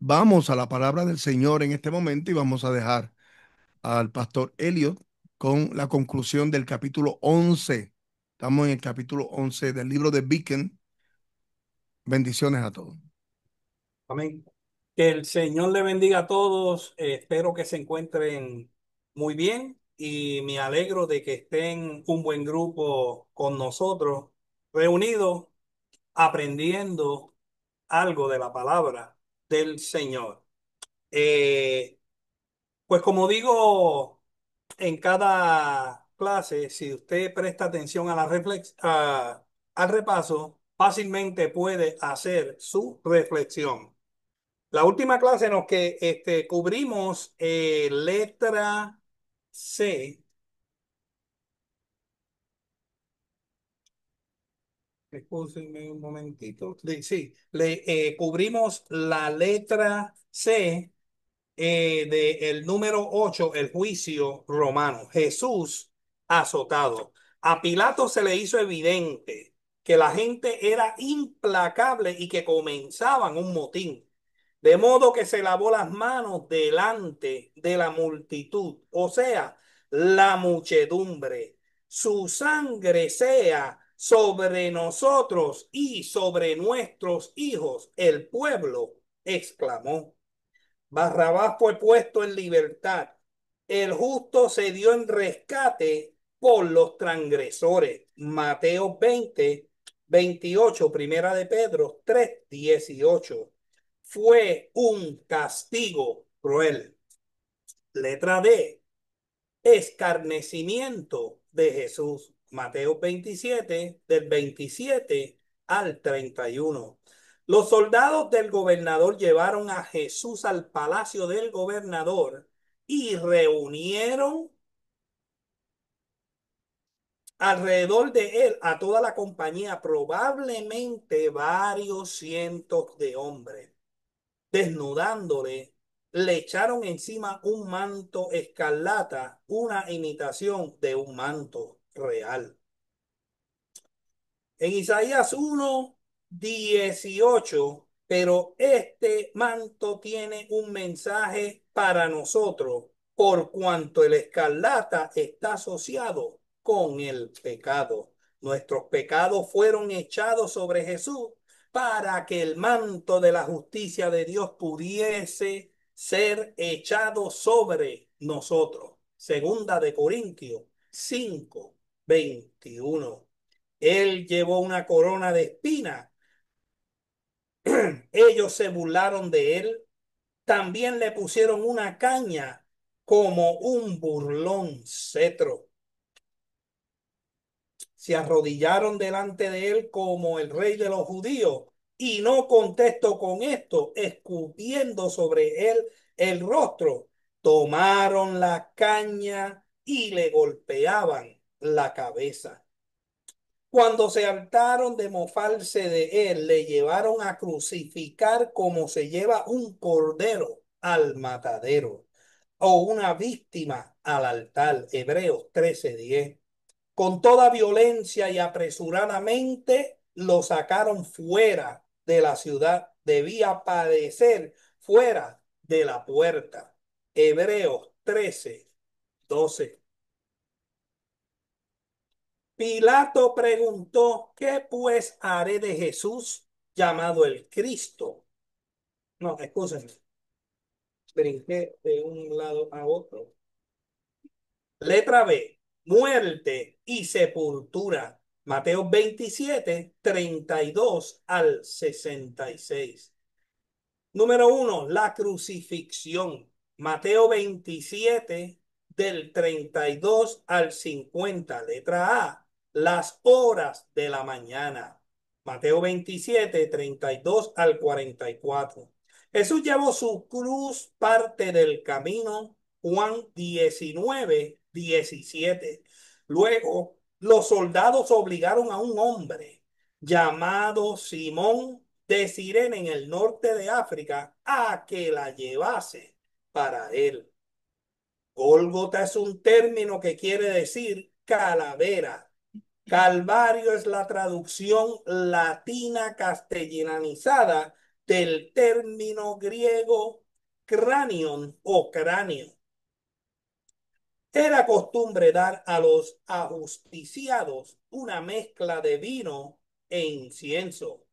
Vamos a la palabra del Señor en este momento y vamos a dejar al pastor Elliot con la conclusión del capítulo 11. Estamos en el capítulo 11 del libro de Beacon. Bendiciones a todos. Amén. Que el Señor le bendiga a todos. Espero que se encuentren muy bien y me alegro de que estén un buen grupo con nosotros, reunidos, aprendiendo algo de la palabra del Señor. Eh, pues como digo en cada clase, si usted presta atención a al repaso, fácilmente puede hacer su reflexión. La última clase en la que cubrimos letra C. Escúchenme un momentito. Sí, cubrimos la letra C de el número 8, el juicio romano. Jesús azotado. A Pilato se le hizo evidente que la gente era implacable y que comenzaban un motín. De modo que se lavó las manos delante de la multitud, o sea, la muchedumbre. Su sangre sea sobre nosotros y sobre nuestros hijos. El pueblo exclamó. Barrabás fue puesto en libertad. El justo se dio en rescate por los transgresores. Mateo 20, 28, Primera de Pedro 3, 18. Fue un castigo cruel. Letra D. Escarnecimiento de Jesús. Mateo 27, del 27 al 31. Los soldados del gobernador llevaron a Jesús al palacio del gobernador y reunieron alrededor de él a toda la compañía, probablemente varios cientos de hombres. Desnudándole, le echaron encima un manto escarlata, una imitación de un manto real. En Isaías 1, 18, pero este manto tiene un mensaje para nosotros, por cuanto el escarlata está asociado con el pecado. Nuestros pecados fueron echados sobre Jesús para que el manto de la justicia de Dios pudiese ser echado sobre nosotros. Segunda de Corintios 5, 21. Él llevó una corona de espinas. Ellos se burlaron de él. También le pusieron una caña como un burlón cetro. Se arrodillaron delante de él como el rey de los judíos. Y no contestó con esto, escupiendo sobre él el rostro. Tomaron la caña y le golpeaban la cabeza. Cuando se hartaron de mofarse de él, le llevaron a crucificar como se lleva un cordero al matadero o una víctima al altar. Hebreos 13:10. Con toda violencia y apresuradamente lo sacaron fuera de la ciudad. Debía padecer fuera de la puerta. Hebreos 13:12. Pilato preguntó, ¿qué pues haré de Jesús llamado el Cristo? No, escúchenme, brinqué de un lado a otro. Letra B, muerte y sepultura. Mateo 27, 32 al 66. Número uno, la crucifixión. Mateo 27 del 32 al 50. Letra A, las horas de la mañana. Mateo 27 32 al 44. Jesús llevó su cruz parte del camino. Juan 19, 17. Luego, los soldados obligaron a un hombre llamado Simón de Sirene en el norte de África a que la llevase para él. Gólgota es un término que quiere decir calavera. Calvario es la traducción latina castellanizada del término griego cranion o cráneo. Era costumbre dar a los ajusticiados una mezcla de vino e incienso,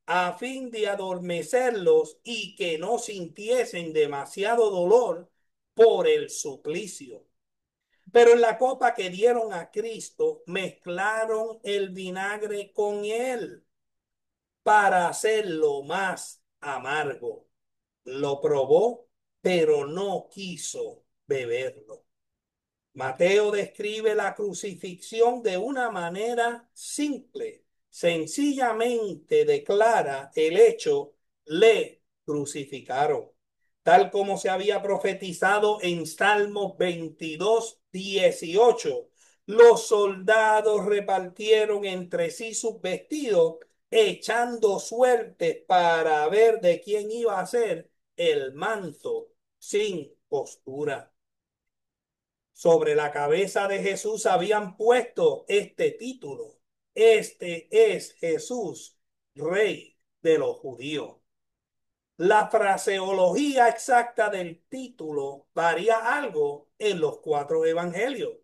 a fin de adormecerlos y que no sintiesen demasiado dolor por el suplicio. Pero en la copa que dieron a Cristo, mezclaron el vinagre con él para hacerlo más amargo. Lo probó, pero no quiso beberlo. Mateo describe la crucifixión de una manera simple. Sencillamente declara el hecho, le crucificaron, tal como se había profetizado en Salmos 22:18. Los soldados repartieron entre sí sus vestidos, echando suertes para ver de quién iba a ser el manto sin costura. Sobre la cabeza de Jesús habían puesto este título: Este es Jesús, Rey de los judíos. La fraseología exacta del título varía algo en los cuatro evangelios.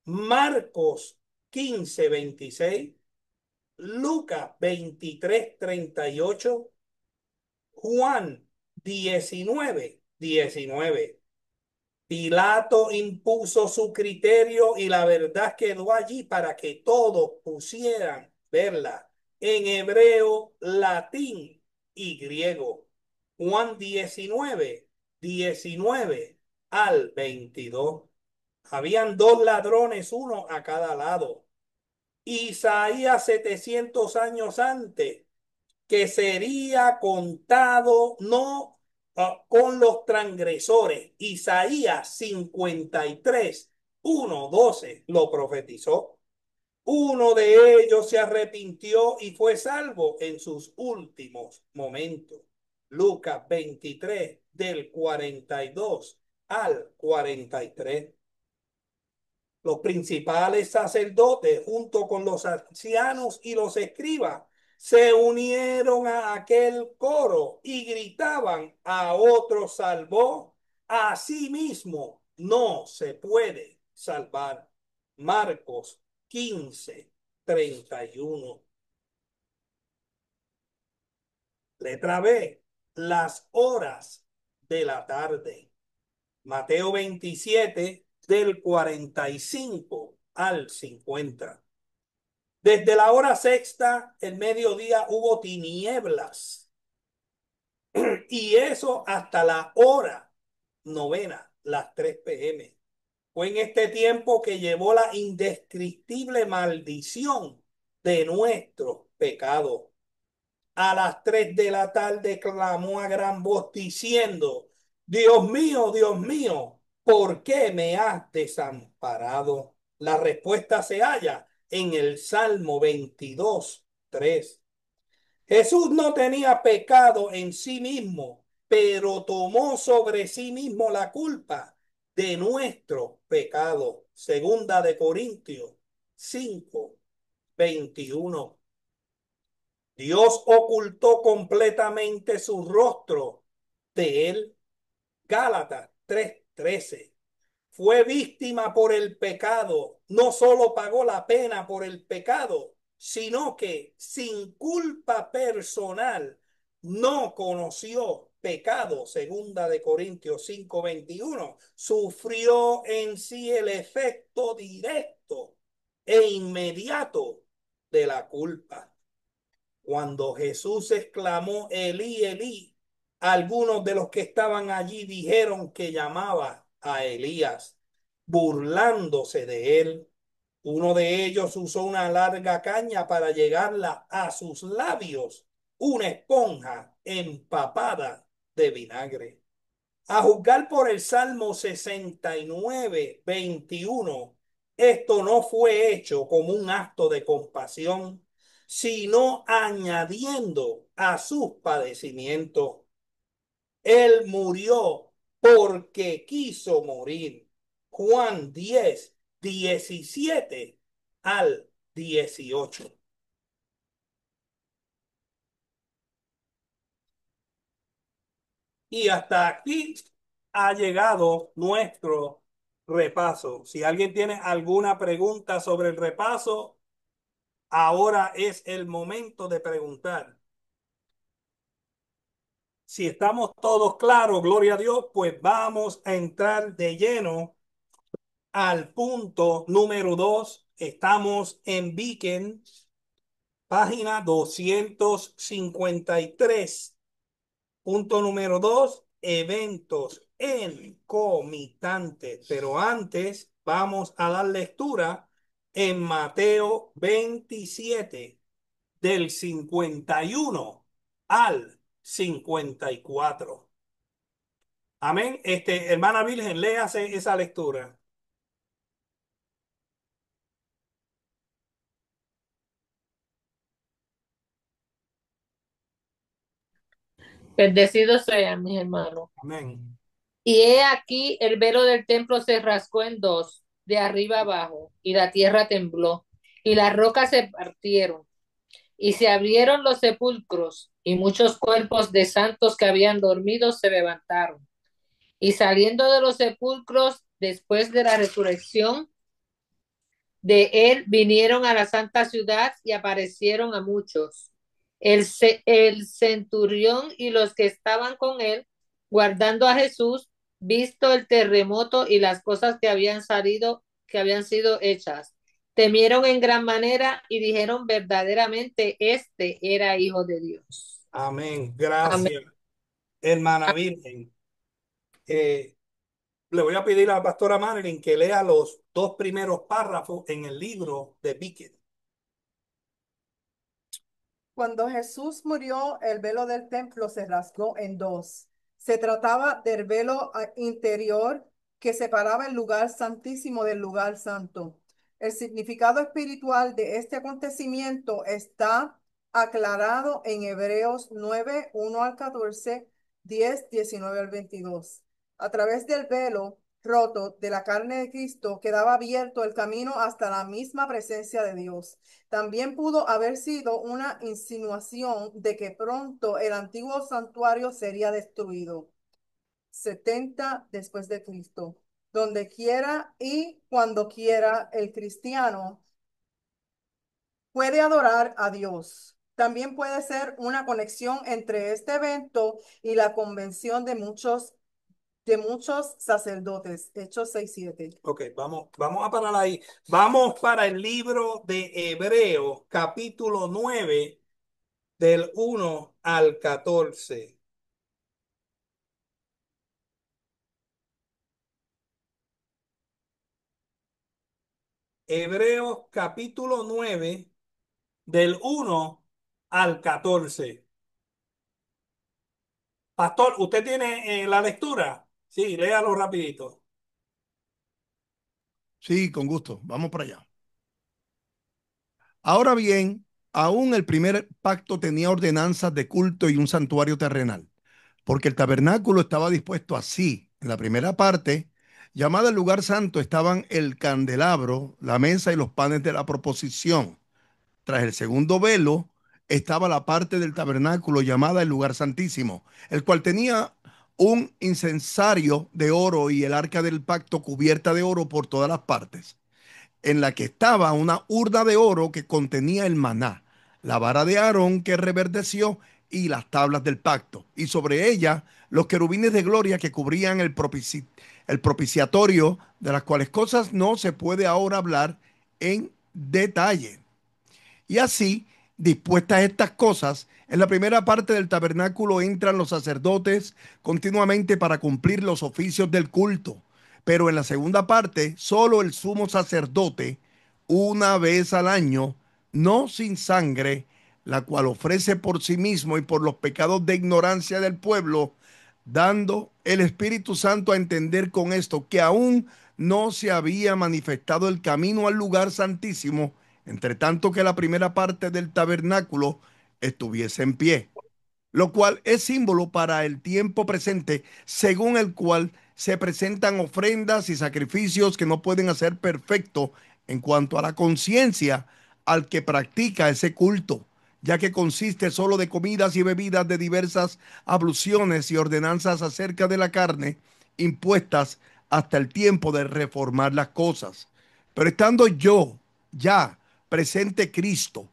Marcos 15:26, Lucas 23:38, Juan 19:19. Pilato impuso su criterio y la verdad quedó allí para que todos pusieran verla en hebreo, latín y griego. Juan 19:19 al 22. Habían dos ladrones, uno a cada lado. Isaías 700 años antes, que sería contado no con los transgresores. Isaías 53:1-12 lo profetizó. Uno de ellos se arrepintió y fue salvo en sus últimos momentos. Lucas 23, del 42 al 43. Los principales sacerdotes, junto con los ancianos y los escribas, se unieron a aquel coro y gritaban: a otro salvó, a sí mismo no se puede salvar. Marcos 15:31. Letra B, las horas de la tarde. Mateo 27, del 45 al 50. Desde la hora sexta, el mediodía, hubo tinieblas, y eso hasta la hora novena, las 3 p.m. Fue en este tiempo que llevó la indescriptible maldición de nuestros pecados. A las 3 de la tarde clamó a gran voz diciendo: Dios mío, ¿por qué me has desamparado? La respuesta se halla en el Salmo 22:3. Jesús no tenía pecado en sí mismo, pero tomó sobre sí mismo la culpa de nuestro pecado. Segunda de Corintios 5:21. Dios ocultó completamente su rostro de él. Gálatas 3:13. Fue víctima por el pecado. No solo pagó la pena por el pecado, sino que sin culpa personal no conoció pecado. Segunda de Corintios 5:21. Sufrió en sí el efecto directo e inmediato de la culpa. Cuando Jesús exclamó: Elí, Elí, algunos de los que estaban allí dijeron que llamaba a Elías, burlándose de él. Uno de ellos usó una larga caña para llegarla a sus labios, una esponja empapada de vinagre. A juzgar por el Salmo 69:21, esto no fue hecho como un acto de compasión, sino añadiendo a sus padecimientos. Él murió porque quiso morir. Juan 10:17 al 18. Y hasta aquí ha llegado nuestro repaso. Si alguien tiene alguna pregunta sobre el repaso, ahora es el momento de preguntar. Si estamos todos claros, gloria a Dios, pues vamos a entrar de lleno al punto número 2. Estamos en Beacon, página 253. Punto número 2, eventos en comitante. Pero antes vamos a dar lectura en Mateo 27 del 51 al 54. Amén. Hermana Virgen, léase esa lectura. Bendecidos sean mis hermanos. Amén. Y he aquí el velo del templo se rasgó en dos, de arriba abajo, y la tierra tembló, y las rocas se partieron, y se abrieron los sepulcros, y muchos cuerpos de santos que habían dormido se levantaron. Y saliendo de los sepulcros, después de la resurrección de él, vinieron a la santa ciudad y aparecieron a muchos. El centurión y los que estaban con él, guardando a Jesús, visto el terremoto y las cosas que habían salido, que habían sido hechas, temieron en gran manera y dijeron verdaderamente, este era hijo de Dios. Amén. Amén. Gracias, hermana Virgen. Eh, Le voy a pedir a la pastora Marilyn que lea los dos primeros párrafos en el libro de Beckett. Cuando Jesús murió, el velo del templo se rasgó en dos. Se trataba del velo interior que separaba el lugar santísimo del lugar santo. El significado espiritual de este acontecimiento está aclarado en Hebreos 9, 1 al 14, 10, 19 al 22. A través del velo roto de la carne de Cristo quedaba abierto el camino hasta la misma presencia de Dios. También pudo haber sido una insinuación de que pronto el antiguo santuario sería destruido. 70 después de Cristo. Donde quiera y cuando quiera el cristiano puede adorar a Dios. También puede ser una conexión entre este evento y la convención de muchos sacerdotes. Hechos 6:7. Ok, vamos a parar ahí. Vamos para el libro de Hebreos, capítulo 9 del 1 al 14. Hebreos, capítulo 9 del 1 al 14. Pastor, ¿usted tiene la lectura? Sí, léalo rapidito. Sí, con gusto. Vamos para allá. Ahora bien, aún el primer pacto tenía ordenanzas de culto y un santuario terrenal, porque el tabernáculo estaba dispuesto así. En la primera parte, llamada el lugar santo, estaban el candelabro, la mesa y los panes de la proposición. Tras el segundo velo estaba la parte del tabernáculo llamada el lugar santísimo, el cual tenía un incensario de oro y el arca del pacto cubierta de oro por todas las partes, en la que estaba una urna de oro que contenía el maná, la vara de Aarón que reverdeció y las tablas del pacto, y sobre ella los querubines de gloria que cubrían el propiciatorio, de las cuales cosas no se puede ahora hablar en detalle. Y así, dispuestas estas cosas, en la primera parte del tabernáculo entran los sacerdotes continuamente para cumplir los oficios del culto. Pero en la segunda parte, solo el sumo sacerdote, una vez al año, no sin sangre, la cual ofrece por sí mismo y por los pecados de ignorancia del pueblo, dando el Espíritu Santo a entender con esto que aún no se había manifestado el camino al lugar santísimo, entre tanto que la primera parte del tabernáculo estuviese en pie, lo cual es símbolo para el tiempo presente, según el cual se presentan ofrendas y sacrificios que no pueden hacer perfecto en cuanto a la conciencia al que practica ese culto, ya que consiste solo de comidas y bebidas de diversas abluciones y ordenanzas acerca de la carne, impuestas hasta el tiempo de reformar las cosas. Pero estando yo ya presente Cristo,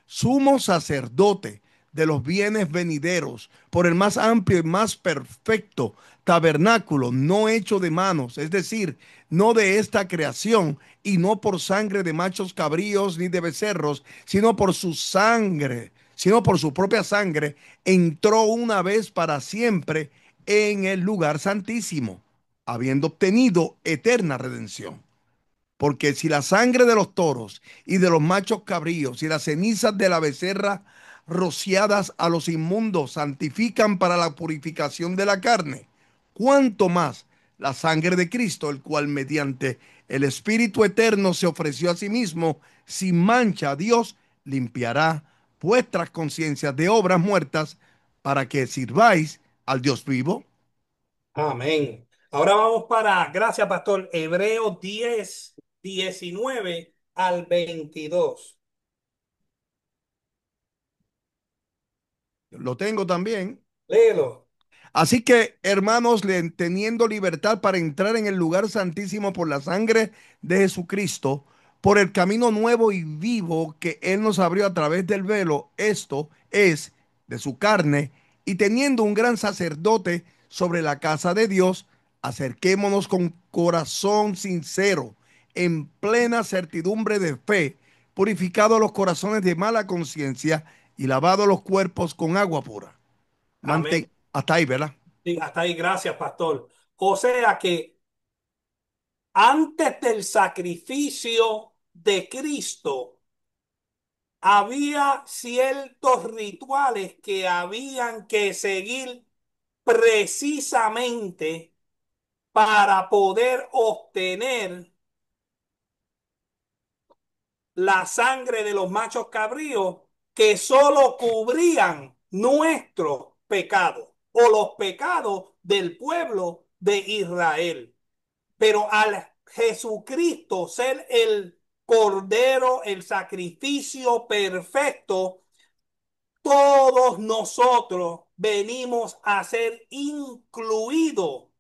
sumo sacerdote de los bienes venideros, por el más amplio y más perfecto tabernáculo, no hecho de manos, es decir, no de esta creación, y no por sangre de machos cabríos ni de becerros, sino por su sangre, sino por su propia sangre, entró una vez para siempre en el lugar santísimo, habiendo obtenido eterna redención. Porque si la sangre de los toros y de los machos cabríos y las cenizas de la becerra rociadas a los inmundos santifican para la purificación de la carne, cuánto más la sangre de Cristo, el cual mediante el Espíritu eterno se ofreció a sí mismo sin mancha a Dios, limpiará vuestras conciencias de obras muertas para que sirváis al Dios vivo. Amén. Ahora vamos para, gracias, pastor, Hebreos 10, 19 al 22. Lo tengo también. Léelo. Así que, hermanos, teniendo libertad para entrar en el lugar santísimo por la sangre de Jesucristo, por el camino nuevo y vivo que Él nos abrió a través del velo, esto es, de su carne, y teniendo un gran sacerdote sobre la casa de Dios, acerquémonos con corazón sincero, en plena certidumbre de fe, purificados los corazones de mala conciencia y lavados los cuerpos con agua pura. Amén. Hasta ahí, ¿verdad? Sí, hasta ahí, gracias, pastor. O sea que antes del sacrificio de Cristo, había ciertos rituales que habían que seguir precisamente para poder obtener la sangre de los machos cabríos que solo cubrían nuestros pecados o los pecados del pueblo de Israel. Pero al Jesucristo ser el cordero, el sacrificio perfecto, todos nosotros venimos a ser incluidos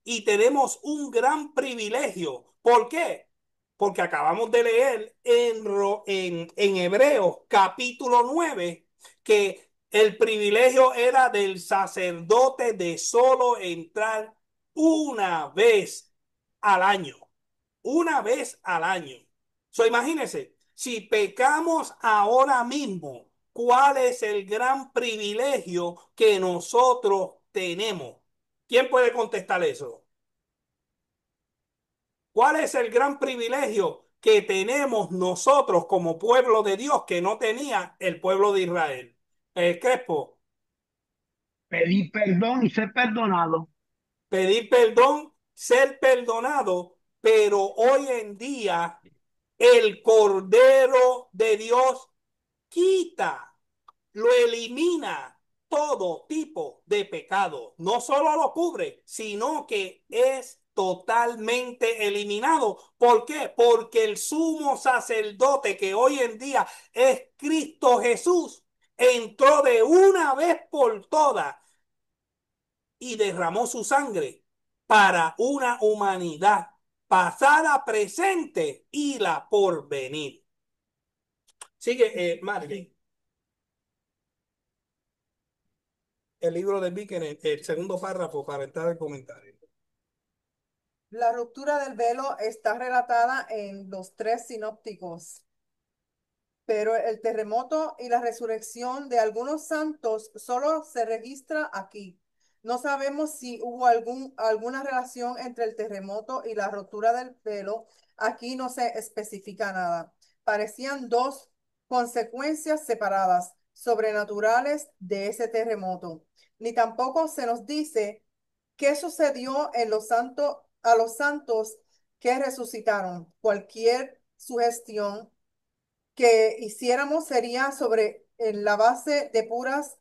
y tenemos un gran privilegio. ¿Por qué? Porque acabamos de leer en Hebreos capítulo 9 que el privilegio era del sacerdote de solo entrar una vez al año. Una vez al año. Imagínense, si pecamos ahora mismo, ¿cuál es el gran privilegio que nosotros tenemos? ¿Quién puede contestar eso? ¿Cuál es el gran privilegio que tenemos nosotros como pueblo de Dios que no tenía el pueblo de Israel? Crespo, Pedir perdón y ser perdonado. pedir perdón, ser perdonado, pero hoy en día el Cordero de Dios quita, lo elimina todo tipo de pecado. No solo lo cubre, sino que es totalmente eliminado. ¿Por qué? Porque el sumo sacerdote que hoy en día es Cristo Jesús entró de una vez por todas y derramó su sangre para una humanidad pasada, presente y la por venir. Sigue, Marley. El libro de Vicken, el segundo párrafo para entrar al comentario. La ruptura del velo está relatada en los tres sinópticos, pero el terremoto y la resurrección de algunos santos solo se registra aquí. No sabemos si hubo alguna relación entre el terremoto y la rotura del velo. Aquí no se especifica nada. Parecían dos consecuencias separadas, sobrenaturales de ese terremoto. Ni tampoco se nos dice qué sucedió en a los santos que resucitaron. Cualquier sugestión que hiciéramos sería sobre en la base de puras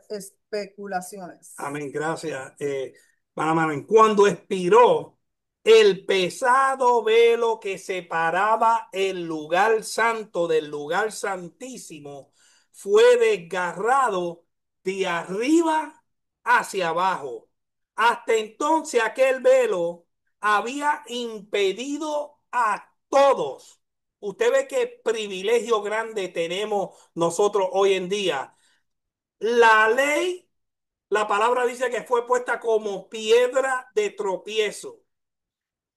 especulaciones. Amén, gracias. Panamá, cuando expiró el pesado velo que separaba el lugar santo del lugar santísimo, fue desgarrado de arriba hacia abajo. Hasta entonces aquel velo había impedido a todos. Usted ve qué privilegio grande tenemos nosotros hoy en día. La ley, la palabra dice que fue puesta como piedra de tropiezo.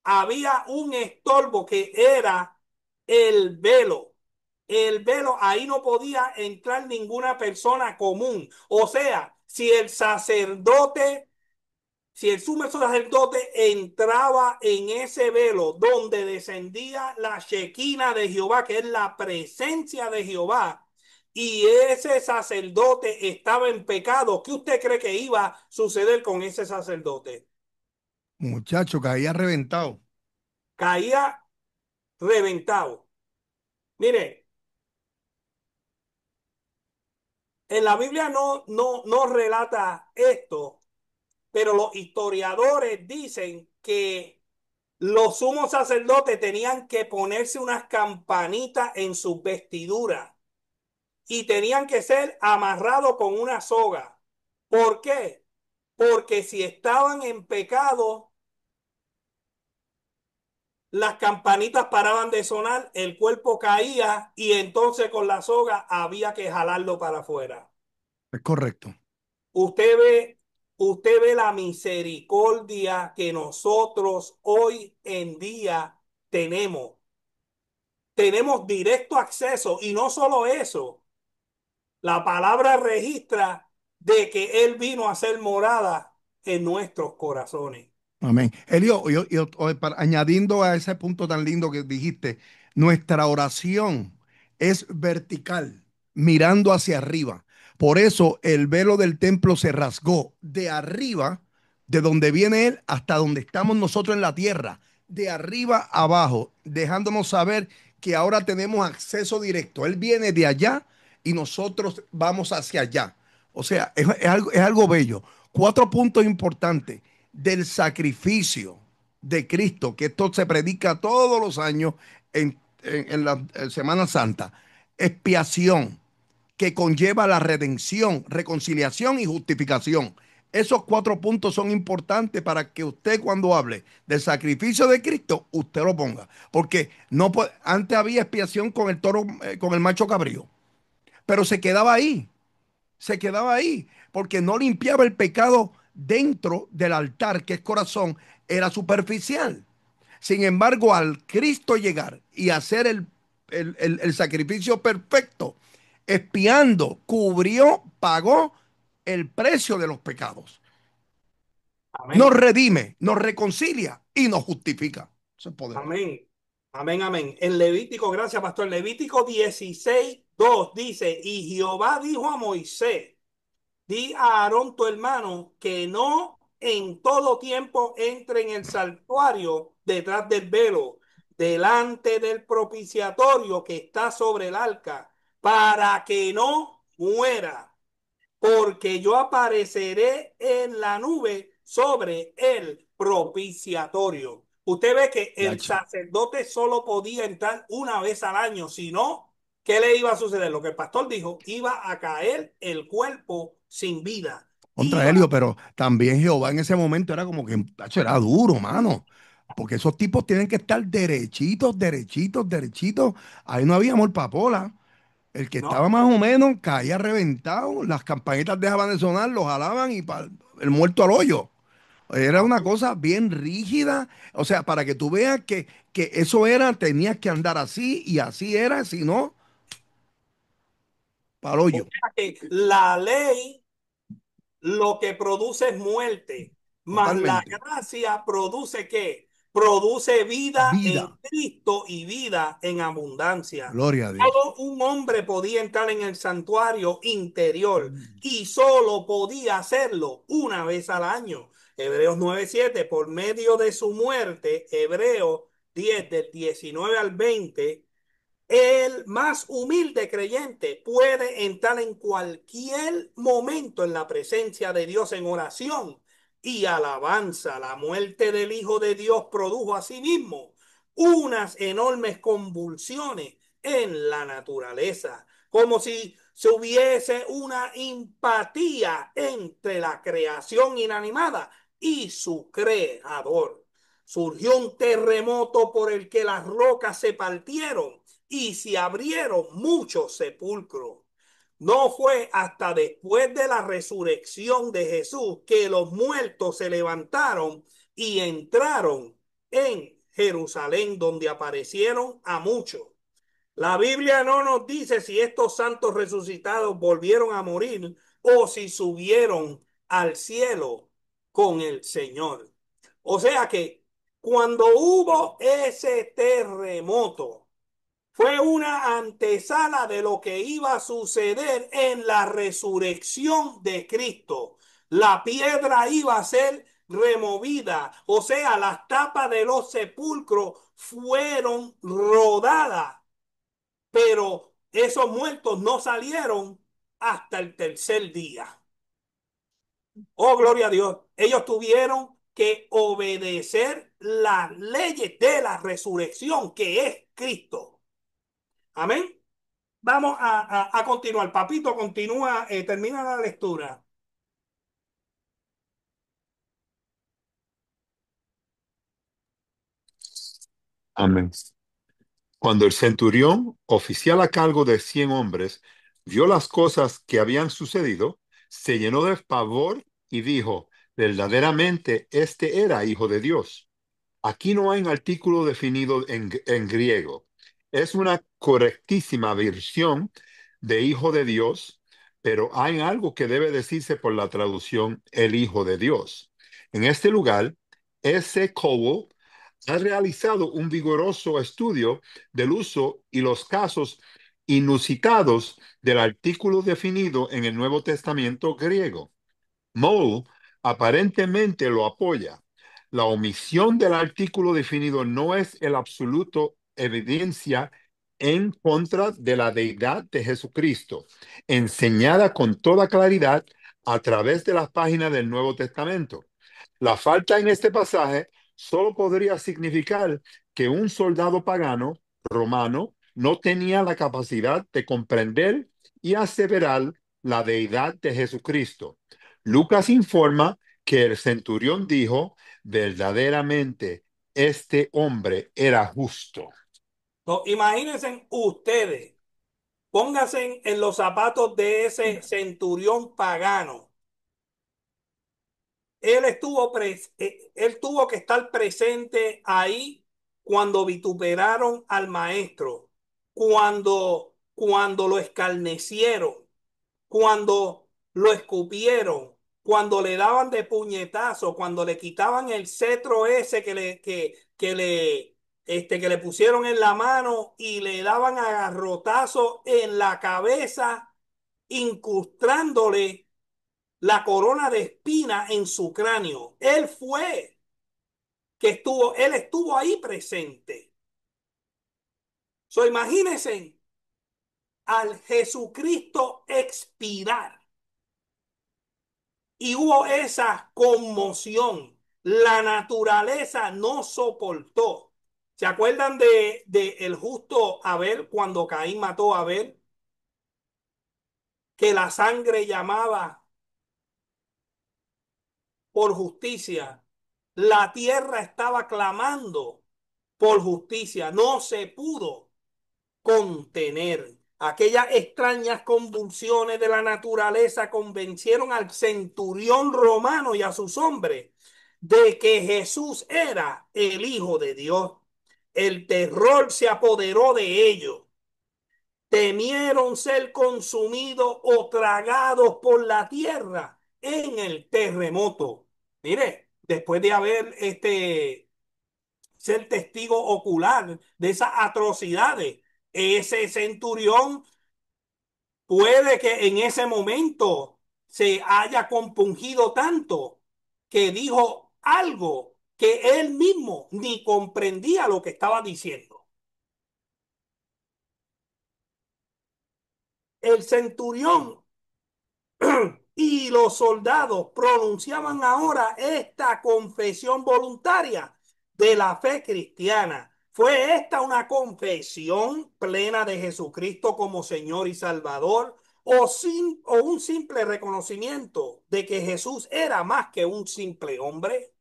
Había un estorbo que era el velo. El velo, ahí no podía entrar ninguna persona común. O sea, si el sumo sacerdote entraba en ese velo donde descendía la Shekinah de Jehová, que es la presencia de Jehová, y ese sacerdote estaba en pecado, ¿qué usted cree que iba a suceder con ese sacerdote? Muchacho, caía reventado. Caía reventado. Mire, en la Biblia no relata esto, pero los historiadores dicen que los sumos sacerdotes tenían que ponerse unas campanitas en sus vestiduras y tenían que ser amarrados con una soga. ¿Por qué? Porque si estaban en pecado, las campanitas paraban de sonar, el cuerpo caía y entonces con la soga había que jalarlo para afuera. Es correcto. Usted ve, usted ve la misericordia que nosotros hoy en día tenemos. Tenemos directo acceso y no solo eso, la palabra registra de que Él vino a hacer morada en nuestros corazones. Amén. Elio, añadiendo a ese punto tan lindo que dijiste, nuestra oración es vertical, mirando hacia arriba. Por eso el velo del templo se rasgó de arriba, de donde viene Él, hasta donde estamos nosotros en la tierra, de arriba abajo, dejándonos saber que ahora tenemos acceso directo. Él viene de allá y nosotros vamos hacia allá. O sea, es algo bello. Cuatro puntos importantes del sacrificio de Cristo, que esto se predica todos los años en la Semana Santa. Expiación, que conlleva la redención, reconciliación y justificación. Esos cuatro puntos son importantes para que usted cuando hable del sacrificio de Cristo, usted lo ponga. Porque no antes había expiación con el toro, con el macho cabrío, pero se quedaba ahí, porque no limpiaba el pecado dentro del altar, que es corazón, era superficial. Sin embargo, al Cristo llegar y hacer el sacrificio perfecto, expiando, cubrió, pagó el precio de los pecados. Nos Amén. redime, nos reconcilia y nos justifica. Eso es poderoso. Amén. Amén, amén. En Levítico, gracias, pastor. Levítico 16:2 dice, y Jehová dijo a Moisés, di a Aarón tu hermano que no en todo tiempo entre en el santuario detrás del velo, delante del propiciatorio que está sobre el arca, para que no muera, porque yo apareceré en la nube sobre el propiciatorio. Usted ve que el Yacho. sacerdote solo podía entrar una vez al año, si no, ¿qué le iba a suceder? Lo que el pastor dijo, iba a caer el cuerpo sin vida. Contra Iba, Helio, pero también Jehová en ese momento era como que, tacho, era duro, mano. Porque esos tipos tienen que estar derechitos, derechitos, derechitos. Ahí no había amor papola. El que estaba ¿no? más o menos caía reventado, las campanitas dejaban de sonar, lo jalaban y el muerto al hoyo. Era una cosa bien rígida. O sea, para que tú veas que eso era, tenías que andar así y así era, si no, para el O hoyo. sea que la ley lo que produce es muerte, mas la Totalmente. gracia produce ¿qué? Produce vida en Vida. Cristo y vida en abundancia. Gloria a Dios. Solo un hombre podía entrar en el santuario interior y solo podía hacerlo una vez al año. Hebreos 9:7, por medio de su muerte, Hebreos 10, del 19 al 20, el más humilde creyente puede entrar en cualquier momento en la presencia de Dios en oración y alabanza. La muerte del Hijo de Dios produjo asimismo unas enormes convulsiones en la naturaleza, como si se hubiese una empatía entre la creación inanimada y su creador. Surgió un terremoto por el que las rocas se partieron y se abrieron muchos sepulcros. No fue hasta después de la resurrección de Jesús que los muertos se levantaron y entraron en Jerusalén, donde aparecieron a muchos. La Biblia no nos dice si estos santos resucitados volvieron a morir o si subieron al cielo con el Señor. O sea que cuando hubo ese terremoto, fue una antesala de lo que iba a suceder en la resurrección de Cristo. La piedra iba a ser removida, o sea, las tapas de los sepulcros fueron rodadas, pero esos muertos no salieron hasta el tercer día. Oh, gloria a Dios. Ellos tuvieron que obedecer las leyes de la resurrección, que es Cristo. Amén. Vamos a continuar. Papito, continúa, termina la lectura. Amén. Cuando el centurión, oficial a cargo de 100 hombres, vio las cosas que habían sucedido, se llenó de pavor y dijo, verdaderamente este era hijo de Dios. Aquí no hay un artículo definido en griego. Es una correctísima versión de hijo de Dios, pero hay algo que debe decirse por la traducción el hijo de Dios. En este lugar, S. Cowell ha realizado un vigoroso estudio del uso y los casos inusitados del artículo definido en el Nuevo Testamento griego. Moe aparentemente lo apoya. La omisión del artículo definido no es el absoluto evidencia en contra de la deidad de Jesucristo, enseñada con toda claridad a través de las páginas del Nuevo Testamento. La falta en este pasaje solo podría significar que un soldado pagano romano no tenía la capacidad de comprender y aseverar la deidad de Jesucristo. Lucas informa que el centurión dijo, verdaderamente este hombre era justo. No, imagínense ustedes, pónganse en los zapatos de ese centurión pagano. Él tuvo que estar presente ahí cuando vituperaron al maestro, cuando lo escarnecieron, cuando lo escupieron, cuando le daban de puñetazo, cuando le quitaban el cetro ese que le pusieron en la mano y le daban a garrotazo en la cabeza, incrustándole la corona de espina en su cráneo. Él estuvo ahí presente. So, imagínense al Jesucristo expirar y hubo esa conmoción. La naturaleza no soportó. ¿Se acuerdan de el justo Abel cuando Caín mató a Abel? Que la sangre llamaba por justicia. La tierra estaba clamando por justicia. No se pudo contener. Aquellas extrañas convulsiones de la naturaleza convencieron al centurión romano y a sus hombres de que Jesús era el Hijo de Dios. El terror se apoderó de ellos. Temieron ser consumidos o tragados por la tierra en el terremoto. Mire, después de haber ser testigo ocular de esas atrocidades, ese centurión puede que en ese momento se haya compungido tanto que dijo algo que él mismo ni comprendía lo que estaba diciendo. El centurión y los soldados pronunciaban ahora esta confesión voluntaria de la fe cristiana. Fue esta una confesión plena de Jesucristo como Señor y Salvador, o un simple reconocimiento de que Jesús era más que un simple hombre.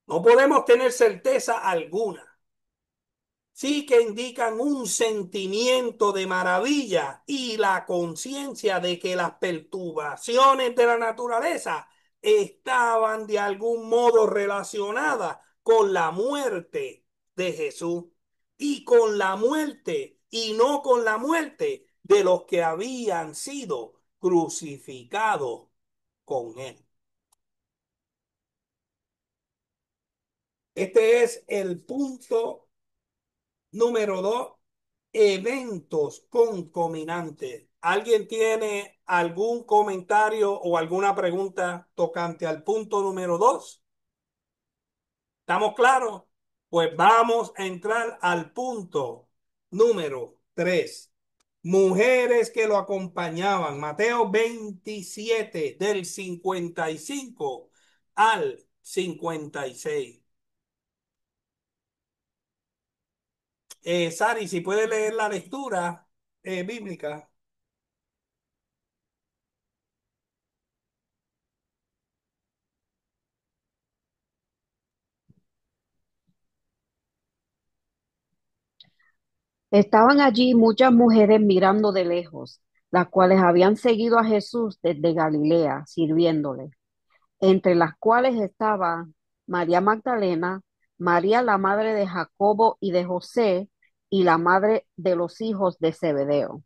No podemos tener certeza alguna. Sí que indican un sentimiento de maravilla y la conciencia de que las perturbaciones de la naturaleza estaban de algún modo relacionadas con la muerte de Jesús y con la muerte y no con la muerte de los que habían sido crucificados con él. Este es el punto número 2, eventos concomitantes. ¿Alguien tiene algún comentario o alguna pregunta tocante al punto número 2? ¿Estamos claros? Pues vamos a entrar al punto número 3. Mujeres que lo acompañaban. Mateo 27 del 55 al 56. Sari, si puede leer la lectura bíblica. Estaban allí muchas mujeres mirando de lejos, las cuales habían seguido a Jesús desde Galilea, sirviéndole, entre las cuales estaba María Magdalena, María la madre de Jacobo y de José, y la madre de los hijos de Zebedeo.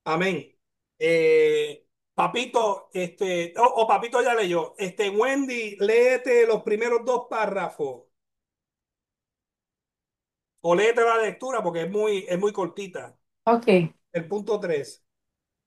Amén. Papito, Papito ya leyó. Wendy, léete los primeros dos párrafos. O léete la lectura porque es muy cortita. Ok. El punto 3.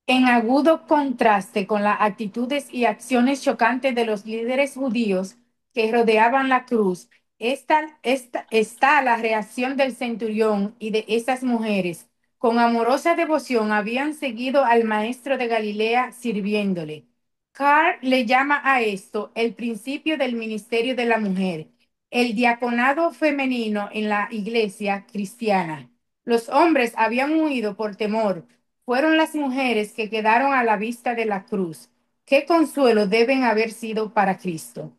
En agudo contraste con las actitudes y acciones chocantes de los líderes judíos que rodeaban la cruz, está la reacción del centurión y de esas mujeres. Con amorosa devoción habían seguido al maestro de Galilea sirviéndole. Carr le llama a esto el principio del ministerio de la mujer, el diaconado femenino en la iglesia cristiana. Los hombres habían huido por temor. Fueron las mujeres que quedaron a la vista de la cruz. Qué consuelo deben haber sido para Cristo.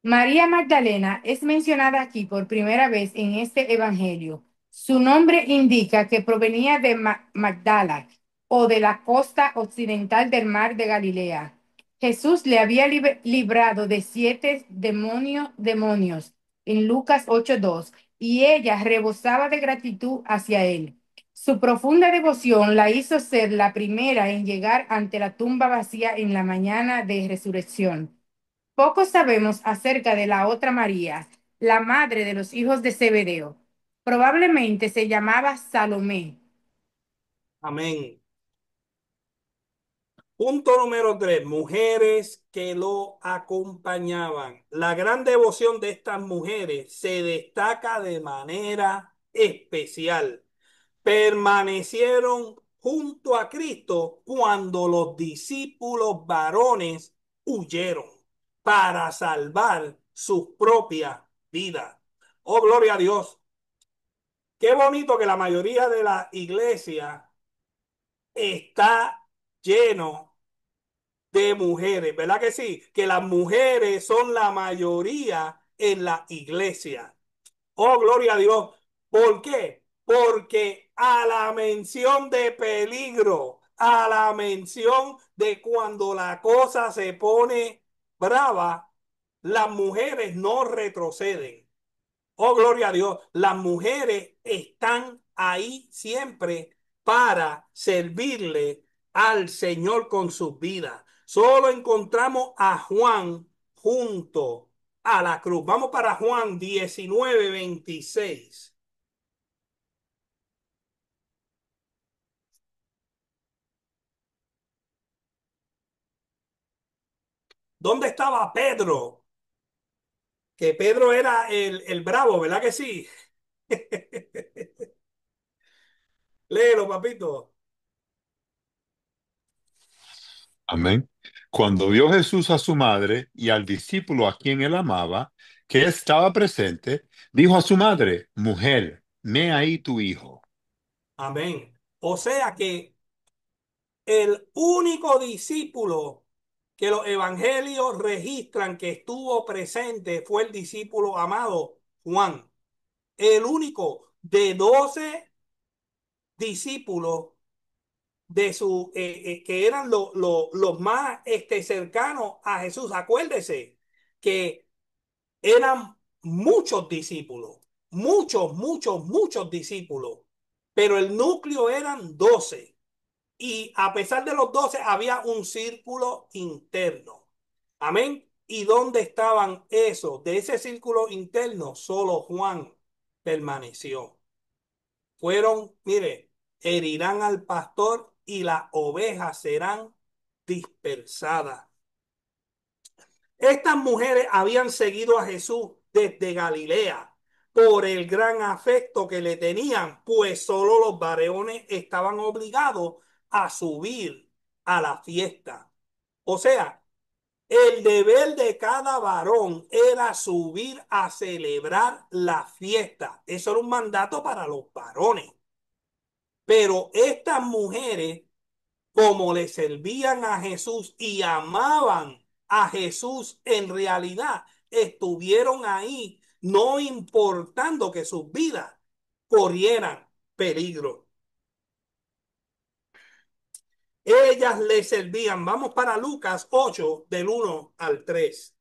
María Magdalena es mencionada aquí por primera vez en este evangelio. Su nombre indica que provenía de Magdala o de la costa occidental del mar de Galilea. Jesús le había librado de 7 demonios en Lucas 8:2 y ella rebosaba de gratitud hacia él. Su profunda devoción la hizo ser la primera en llegar ante la tumba vacía en la mañana de resurrección. Poco sabemos acerca de la otra María, la madre de los hijos de Zebedeo. Probablemente se llamaba Salomé. Amén. Punto número 3, mujeres que lo acompañaban. La gran devoción de estas mujeres se destaca de manera especial. Permanecieron junto a Cristo cuando los discípulos varones huyeron para salvar sus propias vidas. Oh, gloria a Dios. Qué bonito que la mayoría de la iglesia está lleno de mujeres, ¿verdad que sí? Que las mujeres son la mayoría en la iglesia. Oh, gloria a Dios. ¿Por qué? Porque a la mención de peligro, a la mención de cuando la cosa se pone brava, las mujeres no retroceden. Oh, gloria a Dios. Las mujeres están ahí siempre para servirle al Señor con sus vidas. Solo encontramos a Juan junto a la cruz. Vamos para Juan 19:26. ¿Dónde estaba Pedro? Que Pedro era el bravo, ¿verdad que sí? Léelo, papito. Amén. Cuando vio Jesús a su madre y al discípulo a quien él amaba, que estaba presente, dijo a su madre: Mujer, me ahí tu hijo. Amén. O sea que el único discípulo que los evangelios registran que estuvo presente fue el discípulo amado Juan. El único de 12 discípulos de su que eran los más cercanos a Jesús. Acuérdese que eran muchos discípulos, muchos discípulos, pero el núcleo eran 12. Y a pesar de los 12 había un círculo interno. Amén. ¿Y dónde estaban esos? De ese círculo interno, solo Juan permaneció. Fueron, mire, herirán al pastor y las ovejas serán dispersadas. Estas mujeres habían seguido a Jesús desde Galilea por el gran afecto que le tenían, pues solo los varones estaban obligados a subir a la fiesta. O sea, el deber de cada varón era subir a celebrar la fiesta. Eso era un mandato para los varones. Pero estas mujeres, como le servían a Jesús y amaban a Jesús en realidad, estuvieron ahí, no importando que sus vidas corrieran peligro. Ellas le servían. Vamos para Lucas 8, del 1 al 3.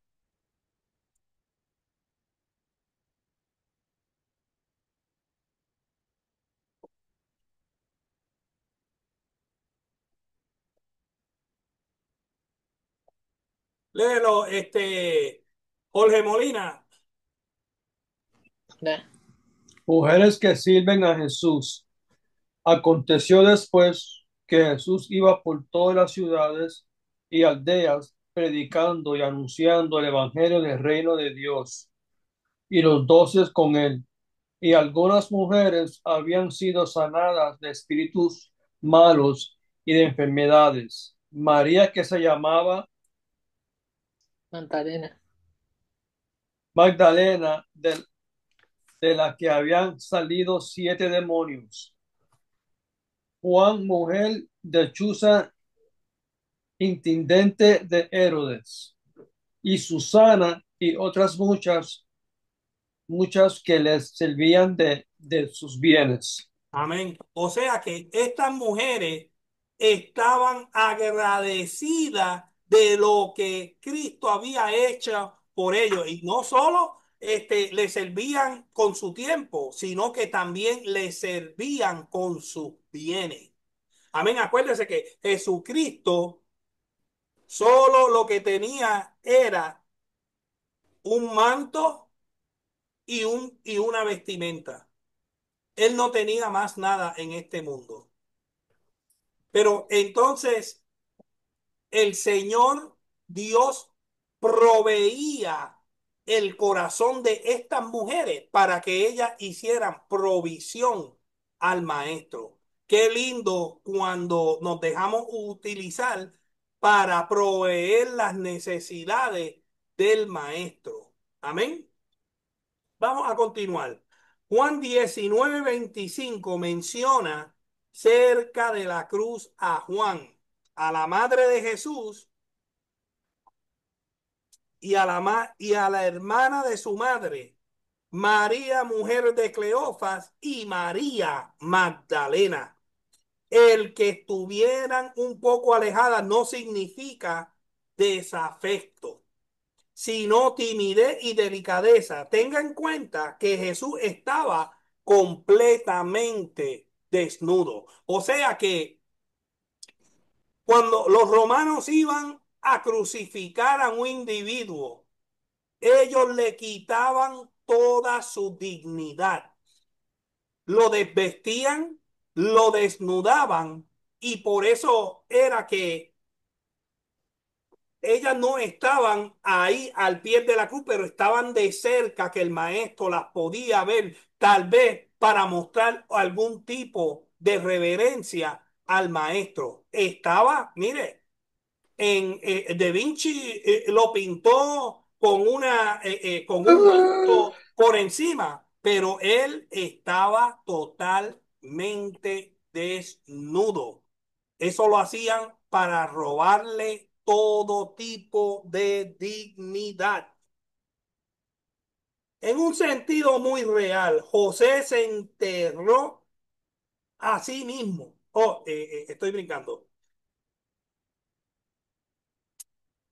Léelo, Jorge Molina. Mujeres que sirven a Jesús. Aconteció después que Jesús iba por todas las ciudades y aldeas predicando y anunciando el evangelio del reino de Dios, y los 12 con él. Y algunas mujeres habían sido sanadas de espíritus malos y de enfermedades. María, que se llamaba Magdalena. Magdalena, de la que habían salido 7 demonios. Juan, mujer de Chuza, intendente de Herodes, y Susana y otras muchas que les servían de sus bienes. Amén. O sea que estas mujeres estaban agradecidas de lo que Cristo había hecho por ellos. Y no solo le servían con su tiempo, sino que también le servían con sus bienes. Amén. Acuérdense que Jesucristo solo lo que tenía era un manto y una vestimenta. Él no tenía más nada en este mundo. Pero entonces el Señor Dios proveía el corazón de estas mujeres para que ellas hicieran provisión al maestro. Qué lindo cuando nos dejamos utilizar para proveer las necesidades del maestro. Amén. Vamos a continuar. Juan 19:25 menciona cerca de la cruz a Juan, a la madre de Jesús y a la hermana de su madre, María, mujer de Cleofas, y María Magdalena. El que estuvieran un poco alejadas no significa desafecto, sino timidez y delicadeza. Tenga en cuenta que Jesús estaba completamente desnudo. O sea que cuando los romanos iban a crucificar a un individuo, ellos le quitaban toda su dignidad. Lo desvestían, lo desnudaban, y por eso era que ellas no estaban ahí al pie de la cruz, pero estaban de cerca, que el maestro las podía ver, tal vez para mostrar algún tipo de reverencia al maestro. Estaba, mire, Da Vinci lo pintó con con un manto por encima, pero él estaba totalmente desnudo. Eso lo hacían para robarle todo tipo de dignidad. En un sentido muy real, José se enterró a sí mismo. Estoy brincando.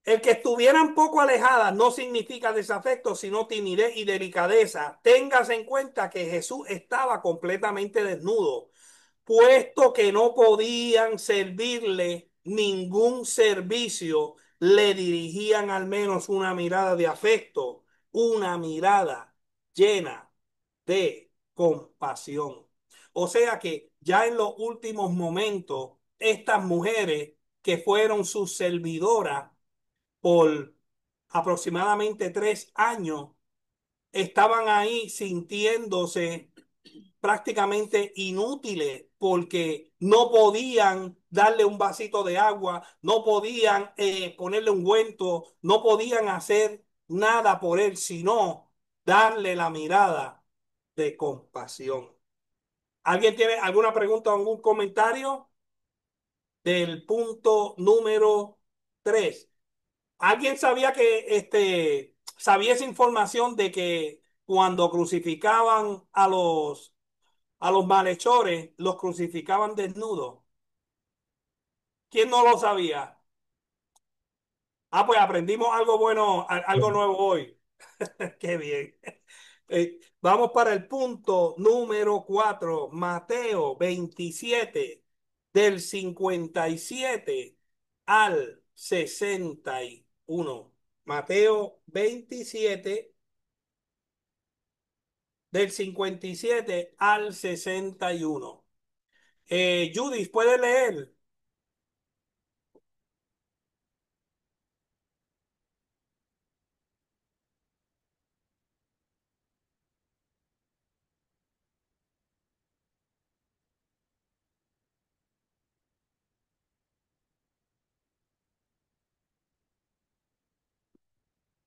El que estuvieran poco alejadas no significa desafecto, sino timidez y delicadeza. Téngase en cuenta que Jesús estaba completamente desnudo, puesto que no podían servirle ningún servicio, le dirigían al menos una mirada de afecto, una mirada llena de compasión. O sea que ya en los últimos momentos, estas mujeres que fueron sus servidoras por aproximadamente 3 años, estaban ahí sintiéndose prácticamente inútiles porque no podían darle un vasito de agua, no podían ponerle un ungüento, no podían hacer nada por él, sino darle la mirada de compasión. ¿Alguien tiene alguna pregunta o algún comentario del punto número 3? ¿Alguien sabía que sabía esa información de que cuando crucificaban a los malhechores, los crucificaban desnudos? ¿Quién no lo sabía? Pues aprendimos algo bueno, algo nuevo hoy. Qué bien. Vamos para el punto número 4, Mateo 27, del 57 al 61. Mateo 27, del 57 al 61. Judith, ¿puede leer?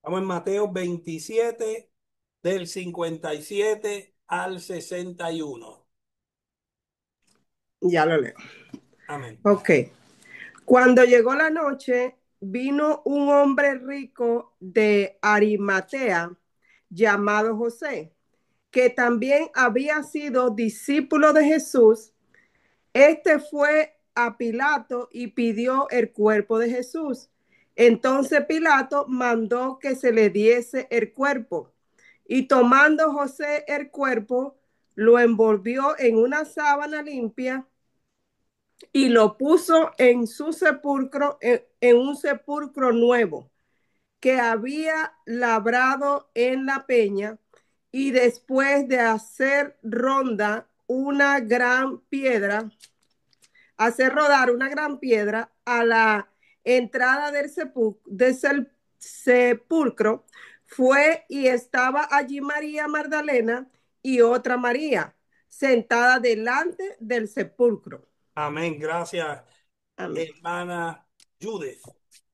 Vamos en Mateo 27, del 57 al 61. Ya lo leo. Amén. Ok. Cuando llegó la noche, vino un hombre rico de Arimatea llamado José, que también había sido discípulo de Jesús. Este fue a Pilato y pidió el cuerpo de Jesús. Entonces Pilato mandó que se le diese el cuerpo. Y tomando José el cuerpo, lo envolvió en una sábana limpia y lo puso en su sepulcro, en un sepulcro nuevo que había labrado en la peña, y después de hacer rodar una gran piedra a la entrada del sepulcro, fue y estaba allí María Magdalena y otra María sentada delante del sepulcro. Amén. Gracias, Amén. hermana Judith.